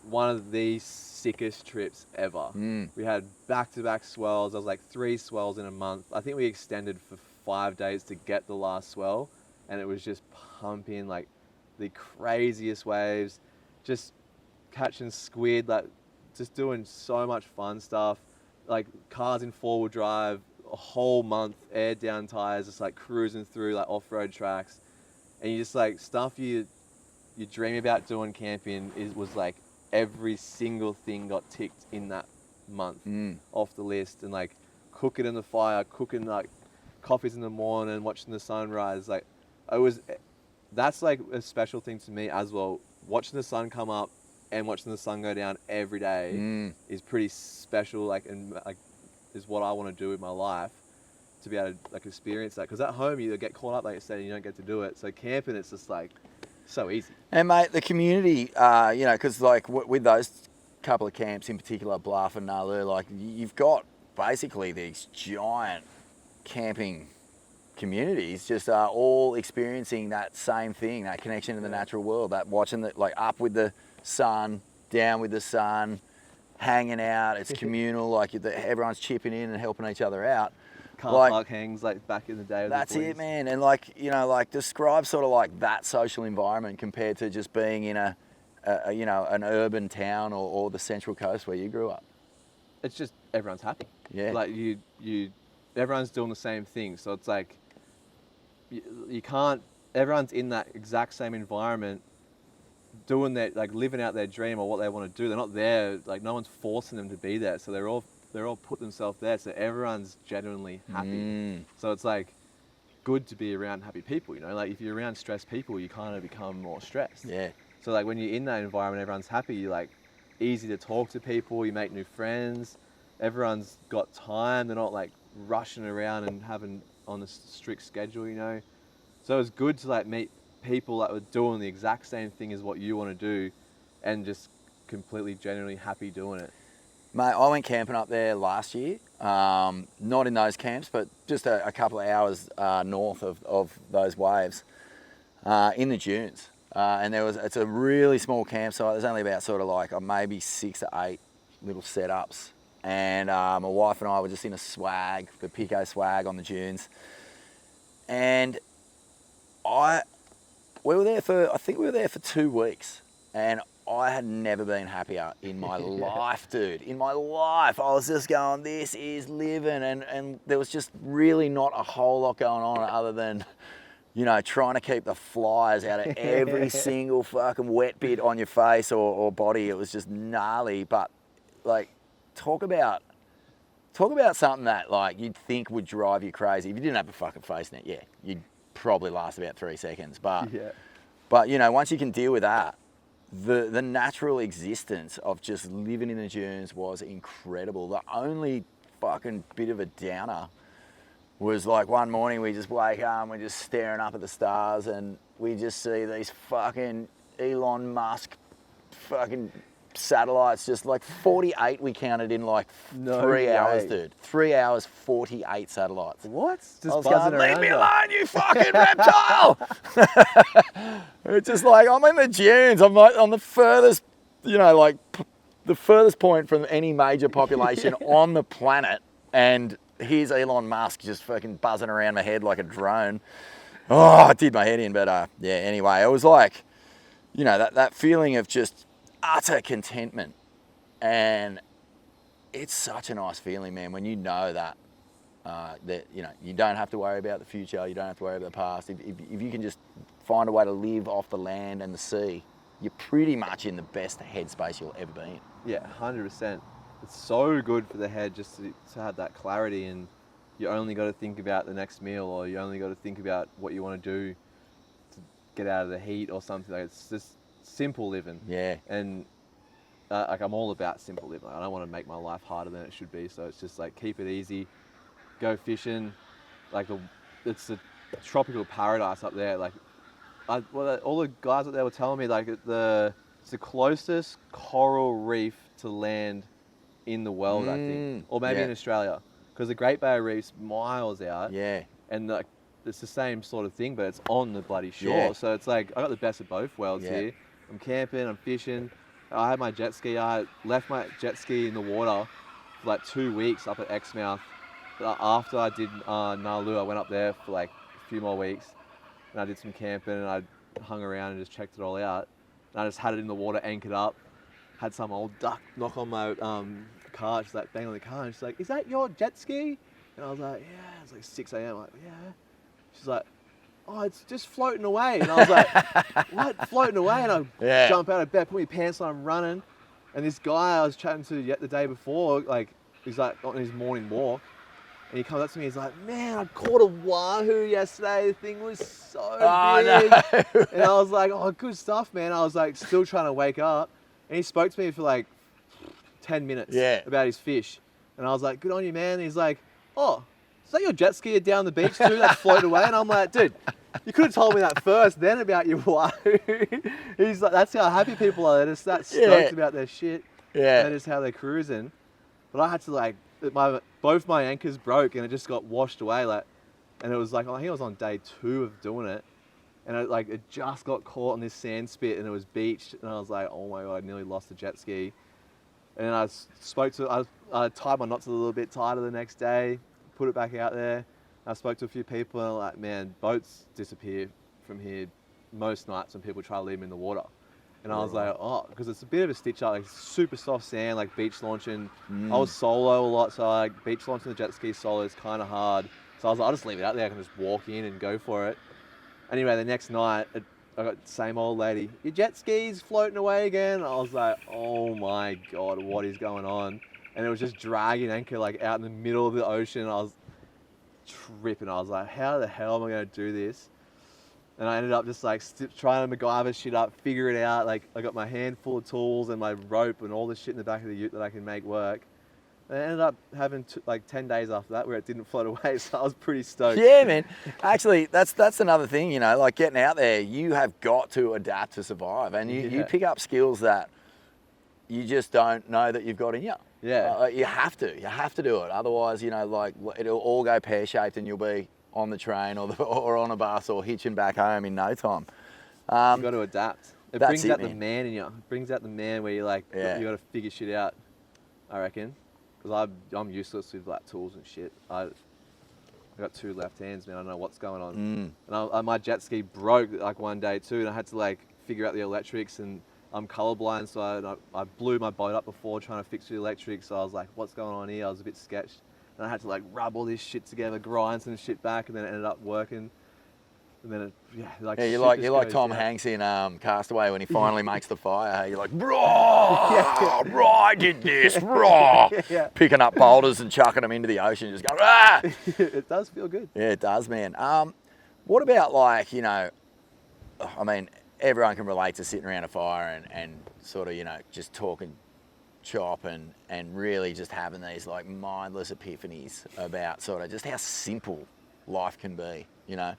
one of the sickest trips ever. We had back-to-back swells. I was like 3 swells in a month. I think we extended for 5 days to get the last swell, and it was just pumping like the craziest waves, just catching squid, like just doing so much fun stuff, like cars in 4-wheel drive, a whole month, air down tires, just like cruising through like off-road tracks. And you just like stuff you dream about doing camping was like every single thing got ticked in that month off the list, and like cooking in the fire, cooking like coffees in the morning, watching the sunrise. Like that's like a special thing to me as well. Watching the sun come up and watching the sun go down every day is pretty special, like, and like is what I want to do with my life, to be able to like experience that. Because at home you get caught up, like I said, and you don't get to do it. So camping, it's just like so easy. And mate, the community, you know, because like with those couple of camps in particular, Bluff and Nalu, like you've got basically these giant camping communities just are all experiencing that same thing, that connection to the natural world, that watching the, like, up with the sun, down with the sun, hanging out. It's communal, like everyone's chipping in and helping each other out. Car park hangs like back in the day. That's it, man. And like, you know, like describe sort of like that social environment compared to just being in a you know, an urban town or the Central Coast where you grew up. It's just everyone's happy. Yeah. Like everyone's doing the same thing. So it's like you can't. Everyone's in that exact same environment, doing that, like living out their dream or what they want to do. They're not there. Like no one's forcing them to be there. So they're all put themselves there. So everyone's genuinely happy. So it's like good to be around happy people. You know, like if you're around stressed people, you kind of become more stressed. Yeah. So like when you're in that environment, everyone's happy. You're like easy to talk to people. You make new friends. Everyone's got time. They're not like rushing around and having on a strict schedule, you know. So it's good to like meet people that were doing the exact same thing as what you want to do, and just completely genuinely happy doing it. Mate, I went camping up there last year. Not in those camps, but just a couple of hours north of those waves, in the dunes. And it's a really small campsite. There's only about sort of like maybe 6 to 8 little setups. And my wife and I were just in a swag, the Pico swag on the dunes. And I think we were there for 2 weeks. And I had never been happier in my life, dude. In my life, I was just going, this is living. And there was just really not a whole lot going on other than, you know, trying to keep the flies out of every single fucking wet bit on your face or body. It was just gnarly. But like, talk about something that like you'd think would drive you crazy. If you didn't have a fucking face net, yeah, you'd probably last about 3 seconds. But you know, once you can deal with that, the natural existence of just living in the dunes was incredible. The only fucking bit of a downer was like one morning we just wake up and we're just staring up at the stars and we just see these fucking Elon Musk fucking satellites, just like 48 we counted in like 3 hours, dude. 3 hours, 48 satellites. What? Just I was buzzing going, leave around me you. alone, you fucking reptile! It's just like, I'm in the dunes. I'm like on the furthest, you know, like the furthest point from any major population on the planet, and here's Elon Musk just fucking buzzing around my head like a drone. Oh, it did my head in, but yeah, anyway, it was like, you know, that feeling of just utter contentment. And it's such a nice feeling, man, when you know that, that, you know, you don't have to worry about the future, you don't have to worry about the past. If you can just find a way to live off the land and the sea, you're pretty much in the best headspace you'll ever be in. Yeah, 100%. It's so good for the head just to have that clarity, and you only got to think about the next meal, or you only got to think about what you want to do to get out of the heat or something. Like, it's just simple living. Yeah. And like, I'm all about simple living. I don't want to make my life harder than it should be. So it's just like, keep it easy, go fishing. Like it's a tropical paradise up there. Like all the guys up there were telling me, like it's the closest coral reef to land in the world, I think, or maybe in Australia, because the Great Barrier Reef's miles out. Yeah. And like, it's the same sort of thing, but it's on the bloody shore. Yeah. So it's like, I got the best of both worlds here. I'm camping, I'm fishing. I had my jet ski. I left my jet ski in the water for like 2 weeks up at Exmouth. After I did Nalu, I went up there for like a few more weeks, and I did some camping, and I hung around and just checked it all out. And I just had it in the water, anchored up. Had some old duck knock on my car. She's like, bang on the car, and she's like, "Is that your jet ski?" And I was like, "Yeah." It's like 6 a.m. Like, "Yeah." She's like, "Oh, it's just floating away." And I was like, "What? Floating away?" And I jump out of bed, put my pants on, I'm running. And this guy I was chatting to yet the day before, like, he's like on his morning walk, and he comes up to me, he's like, man, I caught a wahoo yesterday, the thing was so big. No. And I was like, oh, good stuff, man. I was like still trying to wake up, and he spoke to me for like 10 minutes about his fish. And I was like, good on you, man. And he's like, oh, is that your jet skier down the beach too that's floated away? And I'm like, dude, you could have told me that first, then about your wahoo. He's like, that's how happy people are. They're just that stoked about their shit. Yeah. That is how they're cruising. But I had to like, both my anchors broke and it just got washed away. Like, and it was like, I think I was on day 2 of doing it. And it just got caught on this sand spit and it was beached. And I was like, oh my God, I nearly lost the jet ski. And I tied my knots a little bit tighter the next day, put it back out there. I spoke to a few people and I'm like, man, boats disappear from here most nights when people try to leave them in the water. And I was like, oh, because it's a bit of a stitch up, like super soft sand, like beach launching. I was solo a lot, so like beach launching the jet ski solo is kind of hard. So I was like, I'll just leave it out there. I can just walk in and go for it. Anyway, the next night, I got the same old lady. Your jet ski's floating away again. I was like, oh my God, what is going on? And it was just dragging anchor like out in the middle of the ocean. I was tripping. I was like, how the hell am I going to do this? And I ended up just like trying to MacGyver shit up, figure it out. Like I got my hand full of tools and my rope and all the shit in the back of the ute that I can make work. And I ended up having like 10 days after that where it didn't float away, so I was pretty stoked. Yeah, man. Actually, that's another thing, you know, like getting out there, you have got to adapt to survive, and you pick up skills that you just don't know that you've got in you. Yeah. You have to do it. Otherwise, you know, like it'll all go pear-shaped and you'll be on the train or on a bus or hitching back home in no time. You've got to adapt. It brings out man. the man in you. It brings out the man where you're like, you got to figure shit out, I reckon. Because I'm useless with like tools and shit. I got 2 left hands, man. I don't know what's going on. And my jet ski broke like one day too, and I had to like figure out the electrics. And I'm colorblind, so I blew my boat up before trying to fix the electrics. So I was like, what's going on here? I was a bit sketched, and I had to like rub all this shit together, grind some shit back, and then it ended up working. And then you're like Tom Hanks in Castaway when he finally makes the fire. You're like, bro, I did this, bro. Picking up boulders and chucking them into the ocean, just going, ah. It does feel good. Yeah, it does, man. What about like, you know, I mean, everyone can relate to sitting around a fire and sort of, you know, just talking chop and really just having these like mindless epiphanies about sort of just how simple life can be, you know.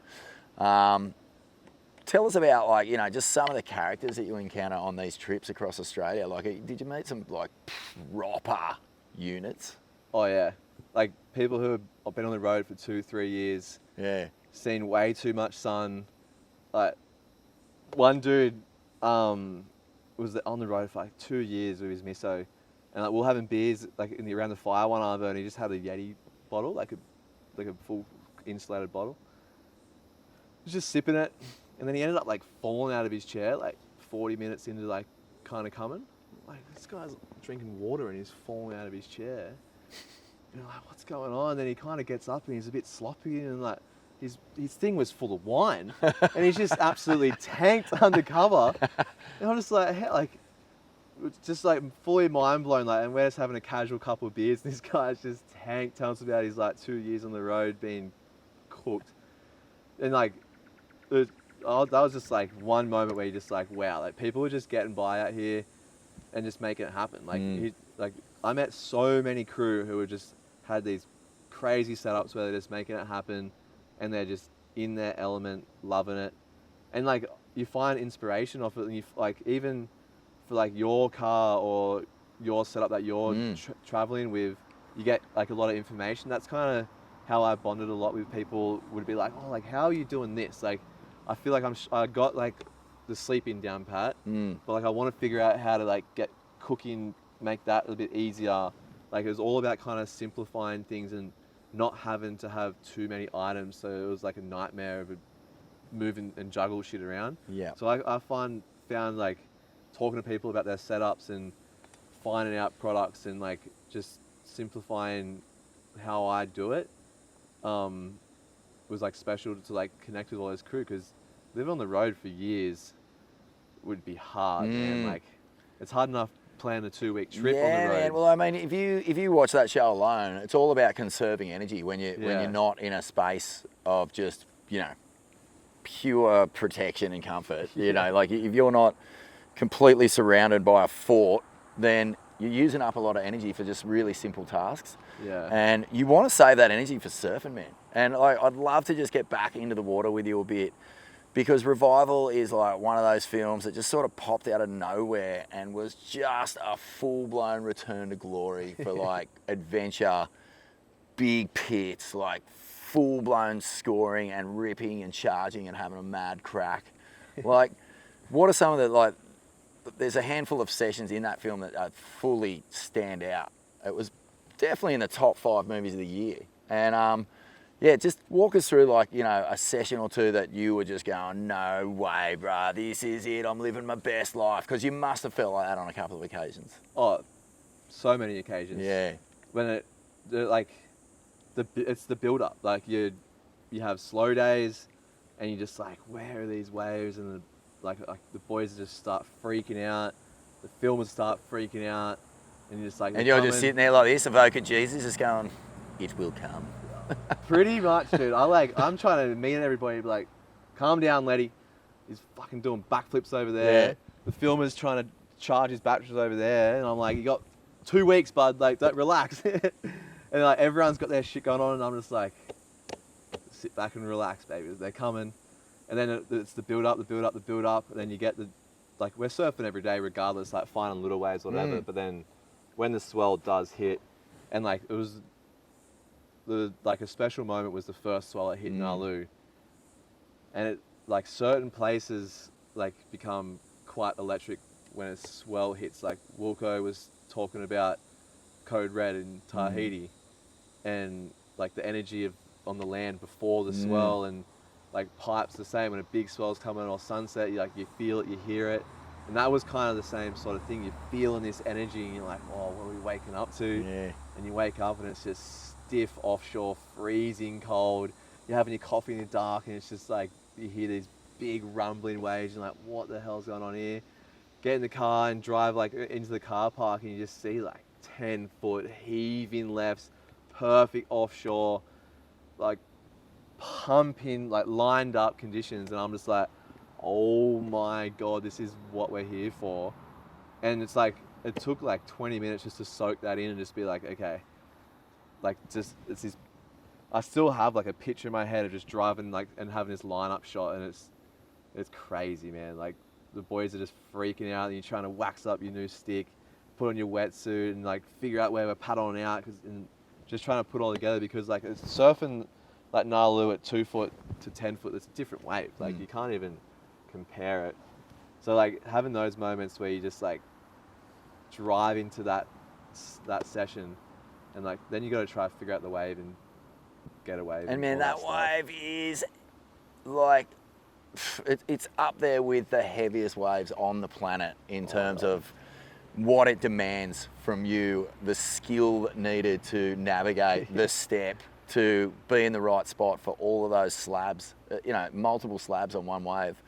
Tell us about like, you know, just some of the characters that you encounter on these trips across Australia. Like, did you meet some like proper units? Oh yeah, like people who have been on the road for 2-3 years. Yeah. Seen way too much sun. Like one dude was on the road for like 2 years with his misso, and like we were having beers like around the fire one other, and he just had a Yeti bottle, like a full insulated bottle. Was just sipping it, and then he ended up like falling out of his chair like 40 minutes into like kind of coming. Like, this guy's drinking water and he's falling out of his chair. And I'm like, what's going on? And then he kind of gets up and he's a bit sloppy, and like his thing was full of wine, and he's just absolutely tanked undercover. And I'm just like, just like fully mind blown. Like, and we're just having a casual couple of beers, and this guy's just tanked, telling us about his like 2 years on the road being cooked. And like, that was just like one moment where you're just like, wow, like people are just getting by out here and just making it happen. Like, I met so many crew who were just had these crazy setups where they're just making it happen, and they're just in their element, loving it. And like, you find inspiration off it, and you like, even for like your car or your setup that you're traveling with, you get like a lot of information. That's kind of how I bonded a lot with people. Would be like, oh, like, how are you doing this? Like, I feel like I got like the sleeping down pat, but like I want to figure out how to like get cooking, make that a bit easier. Like, it was all about kind of simplifying things and not having to have too many items. So it was like a nightmare of moving and juggle shit around. Yeah. So I found like talking to people about their setups and finding out products and like just simplifying how I do it. Was like special to like connect with all those crew, because living on the road for years would be hard, man. Like, it's hard enough plan a 2-week trip yeah, on the road. man. Well, I mean, if you watch that show alone, it's all about conserving energy when you're not in a space of just, you know, pure protection and comfort. You know, like if you're not completely surrounded by a fort, then you're using up a lot of energy for just really simple tasks. Yeah. And you want to save that energy for surfing, man. And like, I'd love to just get back into the water with you a bit, because Revival is like one of those films that just sort of popped out of nowhere and was just a full-blown return to glory for like adventure, big pits, like full-blown scoring and ripping and charging and having a mad crack. Like, what are some of the, like, there's a handful of sessions in that film that fully stand out. It was definitely in the top 5 movies of the year. And yeah, just walk us through, like, you know, a session or two that you were just going, no way, bruh, this is it, I'm living my best life. Because you must have felt like that on a couple of occasions. Oh, so many occasions. Yeah. When it's the build-up. Like, you have slow days, and you're just like, where are these waves? And the boys just start freaking out. The filmers start freaking out, and you're just like, and you're just sitting there like this, Avoca Jesus, just going, it will come. Pretty much, dude. I'm trying to meet everybody, be like, calm down, Letty. He's fucking doing backflips over there. Yeah. The filmer's trying to charge his batteries over there, and I'm like, you got 2 weeks, bud. Like, don't relax. And like, everyone's got their shit going on, and I'm just like, sit back and relax, baby. They're coming, and then it's the build up, and then you get like, we're surfing every day, regardless, like finding little waves or whatever. But then when the swell does hit, and like, it was like a special moment was the first swell that hit Nalu, and it, like, certain places like become quite electric when a swell hits. Like, Wilco was talking about Code Red in Tahiti, and like the energy on the land before the swell, and like Pipe's the same. When a big swell's coming or sunset, you feel it, you hear it, and that was kind of the same sort of thing. You're feeling this energy, and you're like, oh, what are we waking up to? Yeah. And you wake up, and it's just stiff offshore, freezing cold. You're having your coffee in the dark, and it's just like, you hear these big rumbling waves, and like, what the hell's going on here? Get in the car and drive like into the car park, and you just see like 10-foot heaving lefts, perfect offshore, like pumping, like lined up conditions. And I'm just like, oh my God, this is what we're here for. And it's like, it took like 20 minutes just to soak that in and just be like, okay, like, just, it's this, I still have like a picture in my head of just driving like and having this lineup shot, and it's crazy, man. Like, the boys are just freaking out, and you're trying to wax up your new stick, put on your wetsuit, and like figure out where we're paddling out, and just trying to put it all together, because like, it's surfing like Nalu at 2 foot to 10 foot, it's a different wave. Like, you can't even compare it. So like, having those moments where you just like drive into that session, and like, then you got to try to figure out the wave and get a wave. And man, that wave is like, it's up there with the heaviest waves on the planet in terms of what it demands from you, the skill needed to navigate the step, to be in the right spot for all of those slabs, you know, multiple slabs on one wave.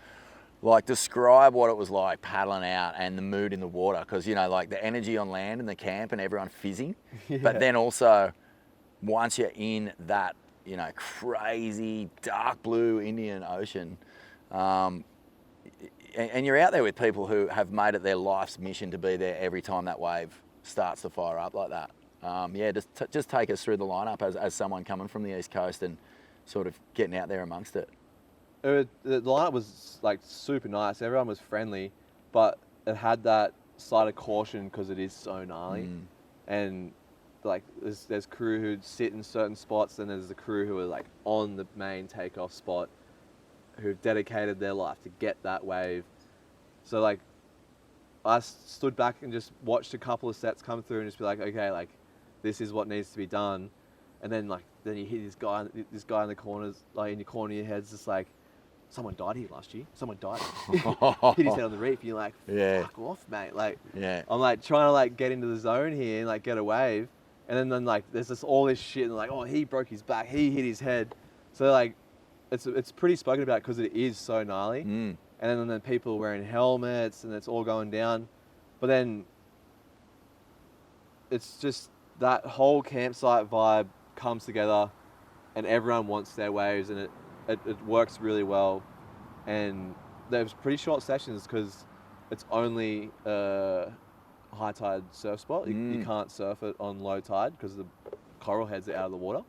Like, describe what it was like paddling out and the mood in the water, because, you know, like the energy on land in the camp and everyone fizzing, but then also once you're in that, you know, crazy dark blue Indian Ocean, and you're out there with people who have made it their life's mission to be there every time that wave starts to fire up like that. Yeah, just take us through the lineup as someone coming from the East Coast and sort of getting out there amongst it. The lineup was like super nice. Everyone was friendly, but it had that slight of caution because it is so gnarly. And like, there's crew who'd sit in certain spots, and there's the crew who are like on the main takeoff spot, who've dedicated their life to get that wave. So like, I stood back and just watched a couple of sets come through and just be like, okay, like, this is what needs to be done. And then like, then you hear this guy in the corners, like in your corner of your head's just like, someone died here last year. Someone died. Hit his head on the reef. And you're like, fuck off, mate. Like, I'm like trying to like get into the zone here and like get a wave. And then like, there's just all this shit, and like, oh, he broke his back. He hit his head. So like, it's pretty spoken about because it is so gnarly. And then people are wearing helmets, and it's all going down. But then it's just that whole campsite vibe comes together, and everyone wants their waves, and it works really well. And there's pretty short sessions because it's only a high tide surf spot. You can't surf it on low tide because the coral heads are out of the water.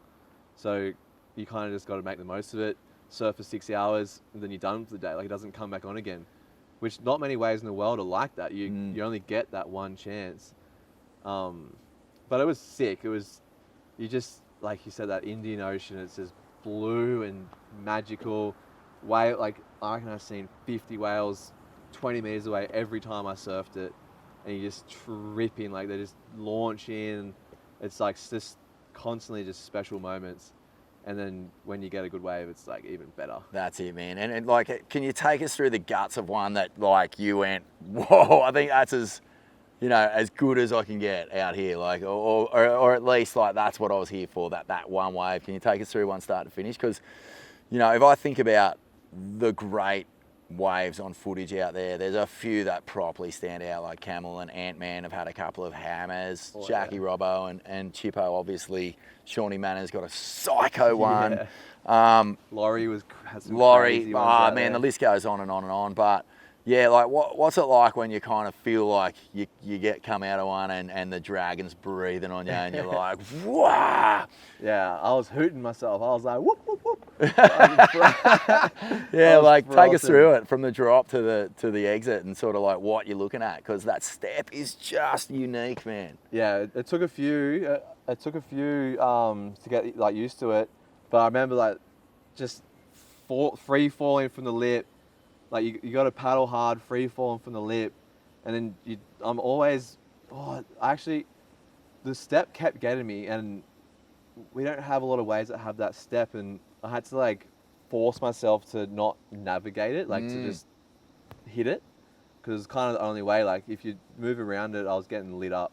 So you kind of just got to make the most of it, surf for 6 hours, and then you're done for the day. Like, it doesn't come back on again, which not many waves in the world are like that. You only get that one chance. But it was sick. It was, you just, like you said, that Indian Ocean, it's just blue and magical. Whale, like, I reckon I've seen 50 whales 20 meters away every time I surfed it. And you just trip in, like, they just launch in. It's like just constantly just special moments. And then when you get a good wave, it's like even better. That's it, man. And like, can you take us through the guts of one that, like, you went, whoa, I think that's as, you know, as good as I can get out here, like, or at least, like, that's what I was here for, that one wave. Can you take us through one start to finish? Because, you know, if I think about the great waves on footage out there, there's a few that properly stand out, like Camel and Ant-Man have had a couple of hammers, Jackie Robbo and Chippo, obviously. Shawnee Manor's got a psycho one. Laurie has some Laurie, crazy ones man, there. the list goes on and on and on. But yeah, like, what's it like when you kind of feel like you come out of one and the dragon's breathing on you and you're like, wow. Yeah, I was hooting myself. I was like, whoop, whoop, whoop. Yeah, like, take us through it from the drop to the exit and sort of like what you're looking at, because that step is just unique, man. Yeah, it took a few. To get like used to it, but I remember like just free falling from the lip. Like, you got to paddle hard, free falling from the lip, and then I'm always, actually, the step kept getting me, and we don't have a lot of waves that have that step, and I had to like force myself to not navigate it, like to just hit it, because it's kind of the only way. Like, if you move around it, I was getting lit up,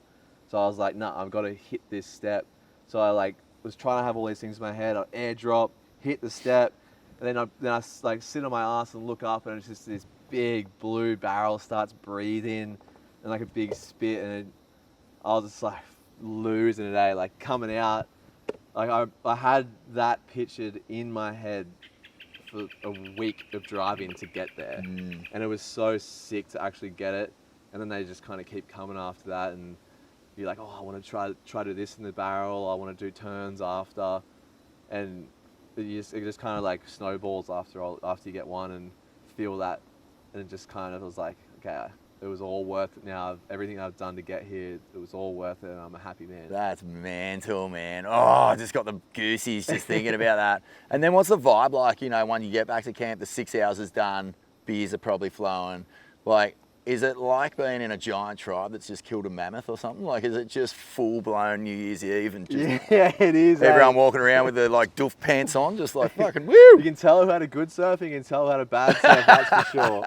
so I was like, nah, I've got to hit this step. So I like was trying to have all these things in my head. I airdrop, hit the step. And then I like sit on my ass and look up, and it's just this big blue barrel starts breathing, and like a big spit, and I was just like losing it, like coming out. Like, I had that pictured in my head for a week of driving to get there, and it was so sick to actually get it. And then they just kind of keep coming after that, and you're like, oh, I want to try to do this in the barrel. I want to do turns after, and it just kind of like snowballs after you get one and feel that, and it just kind of was like, okay, it was all worth it now. Everything I've done to get here, it was all worth it, and I'm a happy man. That's mental, man. Oh, I just got the goosies just thinking about that. And then what's the vibe like, you know, when you get back to camp, the 6 hours is done, beers are probably flowing. Like, is it like being in a giant tribe that's just killed a mammoth or something? Like, is it just full-blown New Year's Eve and just yeah, it is. everyone walking around with their like doof pants on, just like fucking woo? You can tell who had a good surf, you can tell who had a bad surf, that's for sure.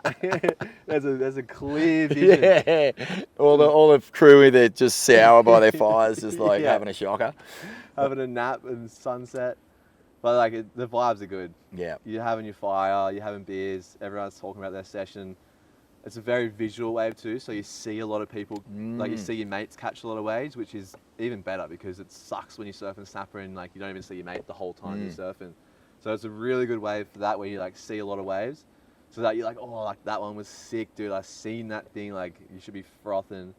there's a clear vision. Yeah, all the crew either just sour by their fires, just like having a shocker, having a nap and sunset. But like, the vibes are good. Yeah, You're having your fire, you're having beers, everyone's talking about their session. It's a very visual wave too, so you see a lot of people, like you see your mates catch a lot of waves, which is even better because it sucks when you surf and snapper and like you don't even see your mate the whole time you're surfing. So it's a really good wave for that, where you like see a lot of waves, so that you're like, oh, like that one was sick, dude. I seen that thing, like you should be frothing,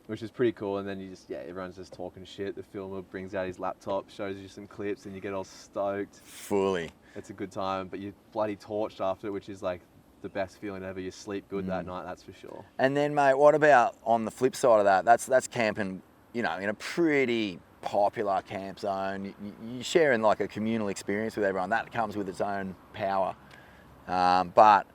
which is pretty cool. And then you just, everyone's just talking shit. The filmer brings out his laptop, shows you some clips, and you get all stoked. Fully. It's a good time, but you're bloody torched after it, which is like the best feeling ever. You sleep good that night, that's for sure. And then, mate, what about on the flip side of that? That's camping, you know, in a pretty popular camp zone. You're sharing like a communal experience with everyone. That comes with its own power. But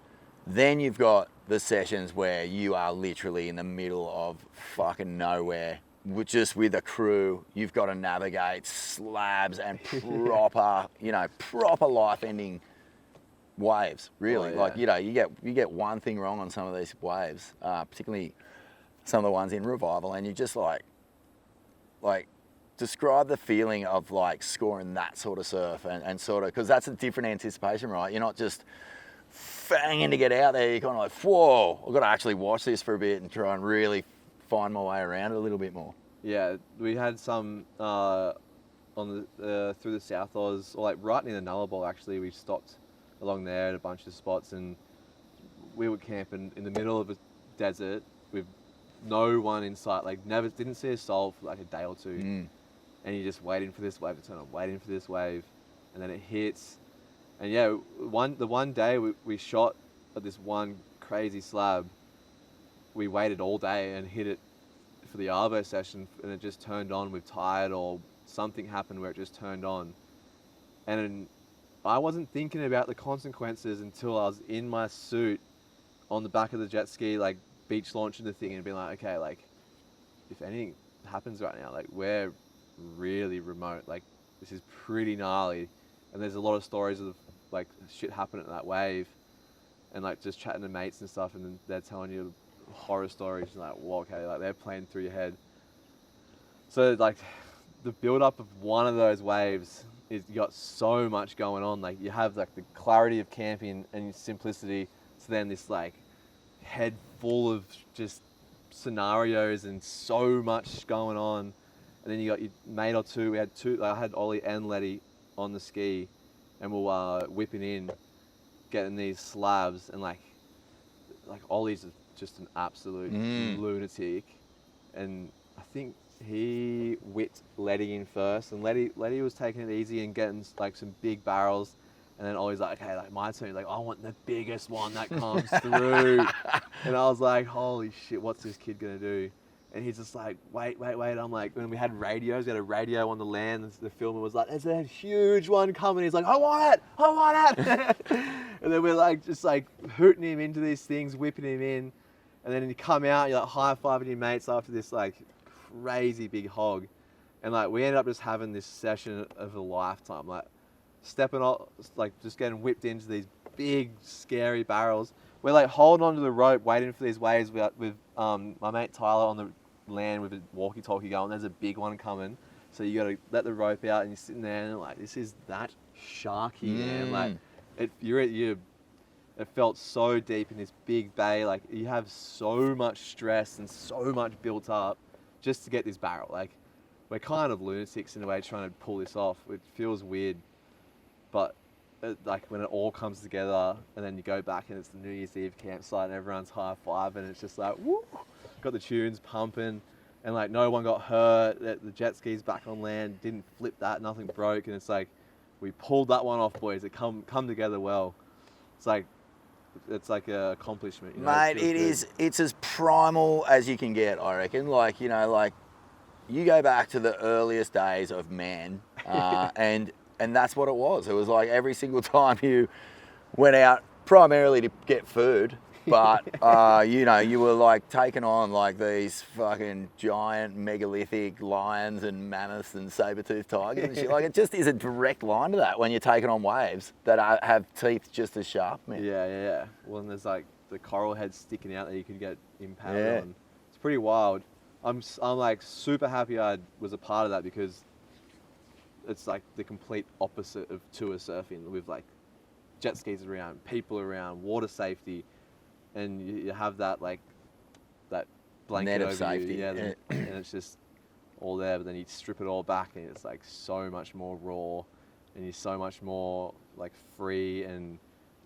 then you've got the sessions where you are literally in the middle of fucking nowhere, just with a crew. You've got to navigate slabs and proper, you know, proper life-ending waves, really. Like, you know, you get one thing wrong on some of these waves, particularly some of the ones in Revival, and you just like describe the feeling of like scoring that sort of surf and sort of, because that's a different anticipation, right? You're not just fanging to get out there. You're kind of like, whoa, I've got to actually watch this for a bit and try and really find my way around it a little bit more. Yeah, we had some on the through the South Oz, or like right near the Nullarbor actually. We stopped along there at a bunch of spots, and we were camping in the middle of a desert with no one in sight. Like didn't see a soul for like a day or two, and you're just waiting for this wave to turn on, waiting for this wave, and then it hits. And yeah, the one day we shot at this one crazy slab. We waited all day and hit it for the Arvo session, and it just turned on with tide, or something happened where it just turned on. And I wasn't thinking about the consequences until I was in my suit on the back of the jet ski, like beach launching the thing, and being like, okay, like if anything happens right now, like we're really remote, like this is pretty gnarly. And there's a lot of stories of like shit happening at that wave, and like just chatting to mates and stuff, and then they're telling you horror stories, and like, well, okay, like they're playing through your head. So like the build up of one of those waves is, you got so much going on. Like you have like the clarity of camping and simplicity, to then this like head full of just scenarios and so much going on. And then you got your mate or two. We had two, like I had Ollie and Letty on the ski, and we were whipping in, getting these slabs, and like Ollie's just an absolute lunatic, and I think he whipped Letty in first, and Letty was taking it easy and getting like some big barrels, and then Ollie's like, okay, like my turn, like I want the biggest one that comes through, and I was like, holy shit, what's this kid gonna do? And he's just like, wait. I'm like, when we had radios, we had a radio on the land, and the filmer was like, there's a huge one coming. He's like, I want it. And then we're like, just like hooting him into these things, whipping him in. And then you come out, you're like high-fiving your mates after this like crazy big hog. And like, we ended up just having this session of a lifetime, like stepping off, like just getting whipped into these big, scary barrels. We're like holding onto the rope, waiting for these waves with my mate Tyler on the land with a walkie-talkie going. There's a big one coming, so you got to let the rope out, and you're sitting there, and like, this is that sharky, man. Like, it felt so deep in this big bay. Like, you have so much stress and so much built up just to get this barrel. Like, we're kind of lunatics in a way trying to pull this off. It feels weird, but like when it all comes together, and then you go back and it's the New Year's Eve campsite and everyone's high-five, and it's just like, woo, got the tunes pumping, and like no one got hurt, the jet skis back on land, didn't flip that, nothing broke, and it's like, we pulled that one off, boys. It come together well. It's like an accomplishment, you know? Mate, it's as primal as you can get, I reckon. Like, you know, like you go back to the earliest days of man, and that's what it was. It was like every single time you went out, primarily to get food, but you know, you were like taking on like these fucking giant megalithic lions and mammoths and saber-toothed tigers and shit. Like, it just is a direct line to that when you're taking on waves that have teeth just as sharp, man. Yeah. Well, and there's like the coral heads sticking out that you could get impaled on. It's pretty wild. I'm like super happy I was a part of that, because it's like the complete opposite of tour surfing, with like jet skis around, people around, water safety, and you have that like that blanket net of over safety. you, and it's just all there. But then you strip it all back, and it's like so much more raw, and you're so much more like free, and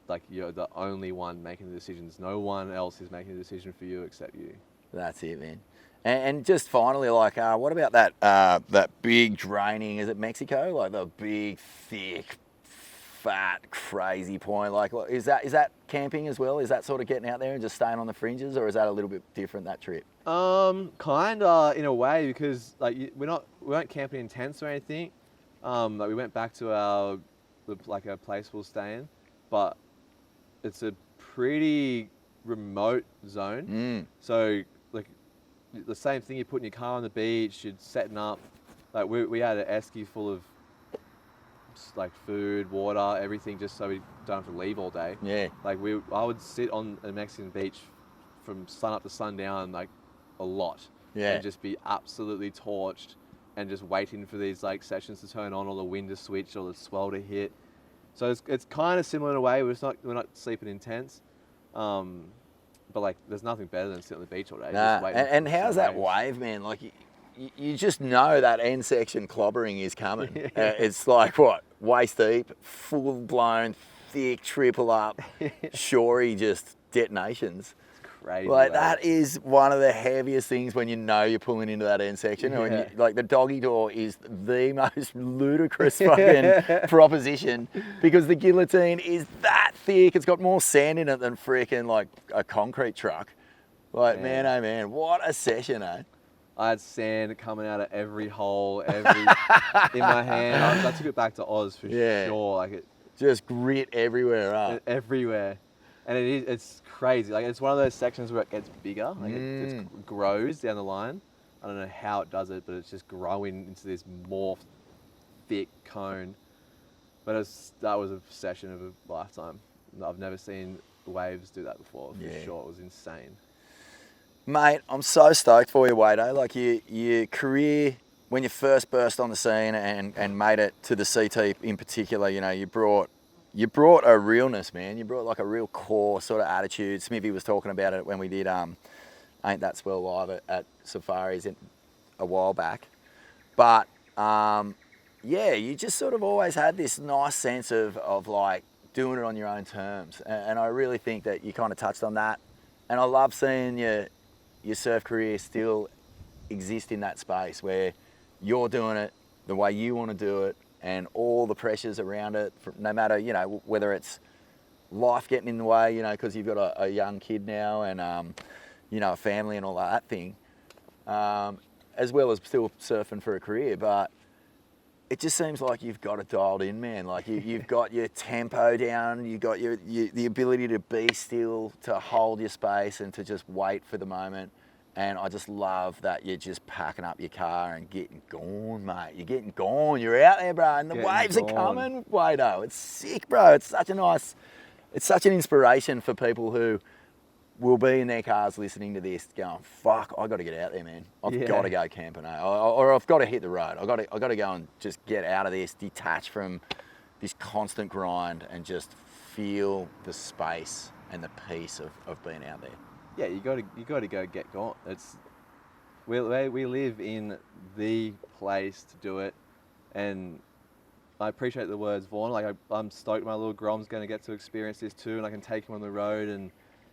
like you're the only one making the decisions. No one else is making the decision for you except you. That's it, man. And just finally, like, what about that big draining? Is it Mexico? Like the big, thick, fat, crazy point. Like, is that camping as well? Is that sort of getting out there and just staying on the fringes, or is that a little bit different, that trip? Kinda in a way, because like we weren't camping in tents or anything. Like we went back to our place we were staying, but it's a pretty remote zone. So like the same thing, you put in your car on the beach, you're setting up. Like we had an esky full of like food, water, everything, just so we don't have to leave all day. Yeah. Like I would sit on a Mexican beach from sun up to sundown like a lot. Yeah. And just be absolutely torched, and just waiting for these like sessions to turn on, or the wind to switch, or the swell to hit. So it's kind of similar in a way. We're not sleeping in tents. but like, there's nothing better than sitting on the beach all day. Nah, just waiting and for how's some that waves. wave, man? Like, you just know that end section clobbering is coming. It's like, what, waist deep, full-blown, thick, triple up, shory just detonations. Crazy. Like, waves. that is one of the heaviest things when you know you're pulling into that end section. And when you, like, the doggy door is the most ludicrous fucking proposition, because the guillotine is that thick. It's got more sand in it than freaking like a concrete truck. Like, man, oh man, what a session, eh? I had sand coming out of every hole, in my hand. I took it back to Oz for sure. Like, it just grit everywhere up. Everywhere. And it's crazy. Like, it's one of those sections where it gets bigger. Like, it grows down the line. I don't know how it does it, but it's just growing into this morphed, thick cone. But that was a session of a lifetime. I've never seen waves do that before, for sure. It was insane. Mate, I'm so stoked for you, Wado. Like, your career, when you first burst on the scene and made it to the CT in particular, you know, you brought a realness, man. You brought like a real core sort of attitude. Smithy was talking about it when we did Ain't That Swell live at Safaris a while back. But yeah, you just sort of always had this nice sense of like doing it on your own terms. And I really think that you kind of touched on that. And I love seeing your surf career still exist in that space where you're doing it the way you want to do it, and all the pressures around it, no matter, you know, whether it's life getting in the way, you know, because you've got a young kid now and, you know, a family and all that thing, as well as still surfing for a career. But it just seems like you've got it dialed in, man. Like, you've got your tempo down, you've got the ability to be still, to hold your space and to just wait for the moment. And I just love that you're just packing up your car and getting gone, mate. You're getting gone. You're out there, bro. And the waves are coming, Wado. It's sick, bro. It's such an inspiration for people who will be in their cars listening to this going, fuck, I got to get out there, man. I've got to go camping, or I've got to hit the road. I got to go and just get out of this, detach from this constant grind and just feel the space and the peace of being out there. Yeah, you got to go get gone. We live in the place to do it, and I appreciate the words, Vaughn. Like, I'm stoked my little Grom's going to get to experience this too, and I can take him on the road and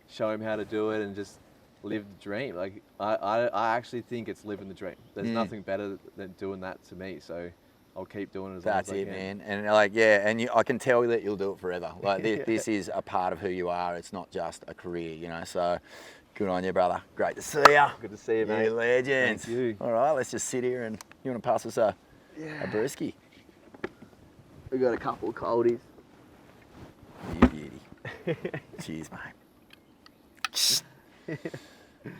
show him how to do it and just live the dream. Like, I actually think it's living the dream. There's nothing better than doing that to me. So I'll keep doing it as long as I can. That's it, man. And like, and I can tell that you'll do it forever. Like, this is a part of who you are. It's not just a career, you know. So good on you, brother. Great to see you. Good to see you, mate. You legends. Thank you. All right, let's just sit here and you want to pass us a brewski? We got a couple of coldies. You beauty. Cheers, mate.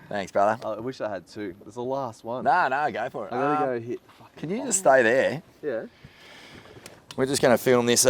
Thanks, brother. I wish I had two. It's the last one. No, go for it. I gotta go hit. Can you just stay there? Yeah. We're just going to film this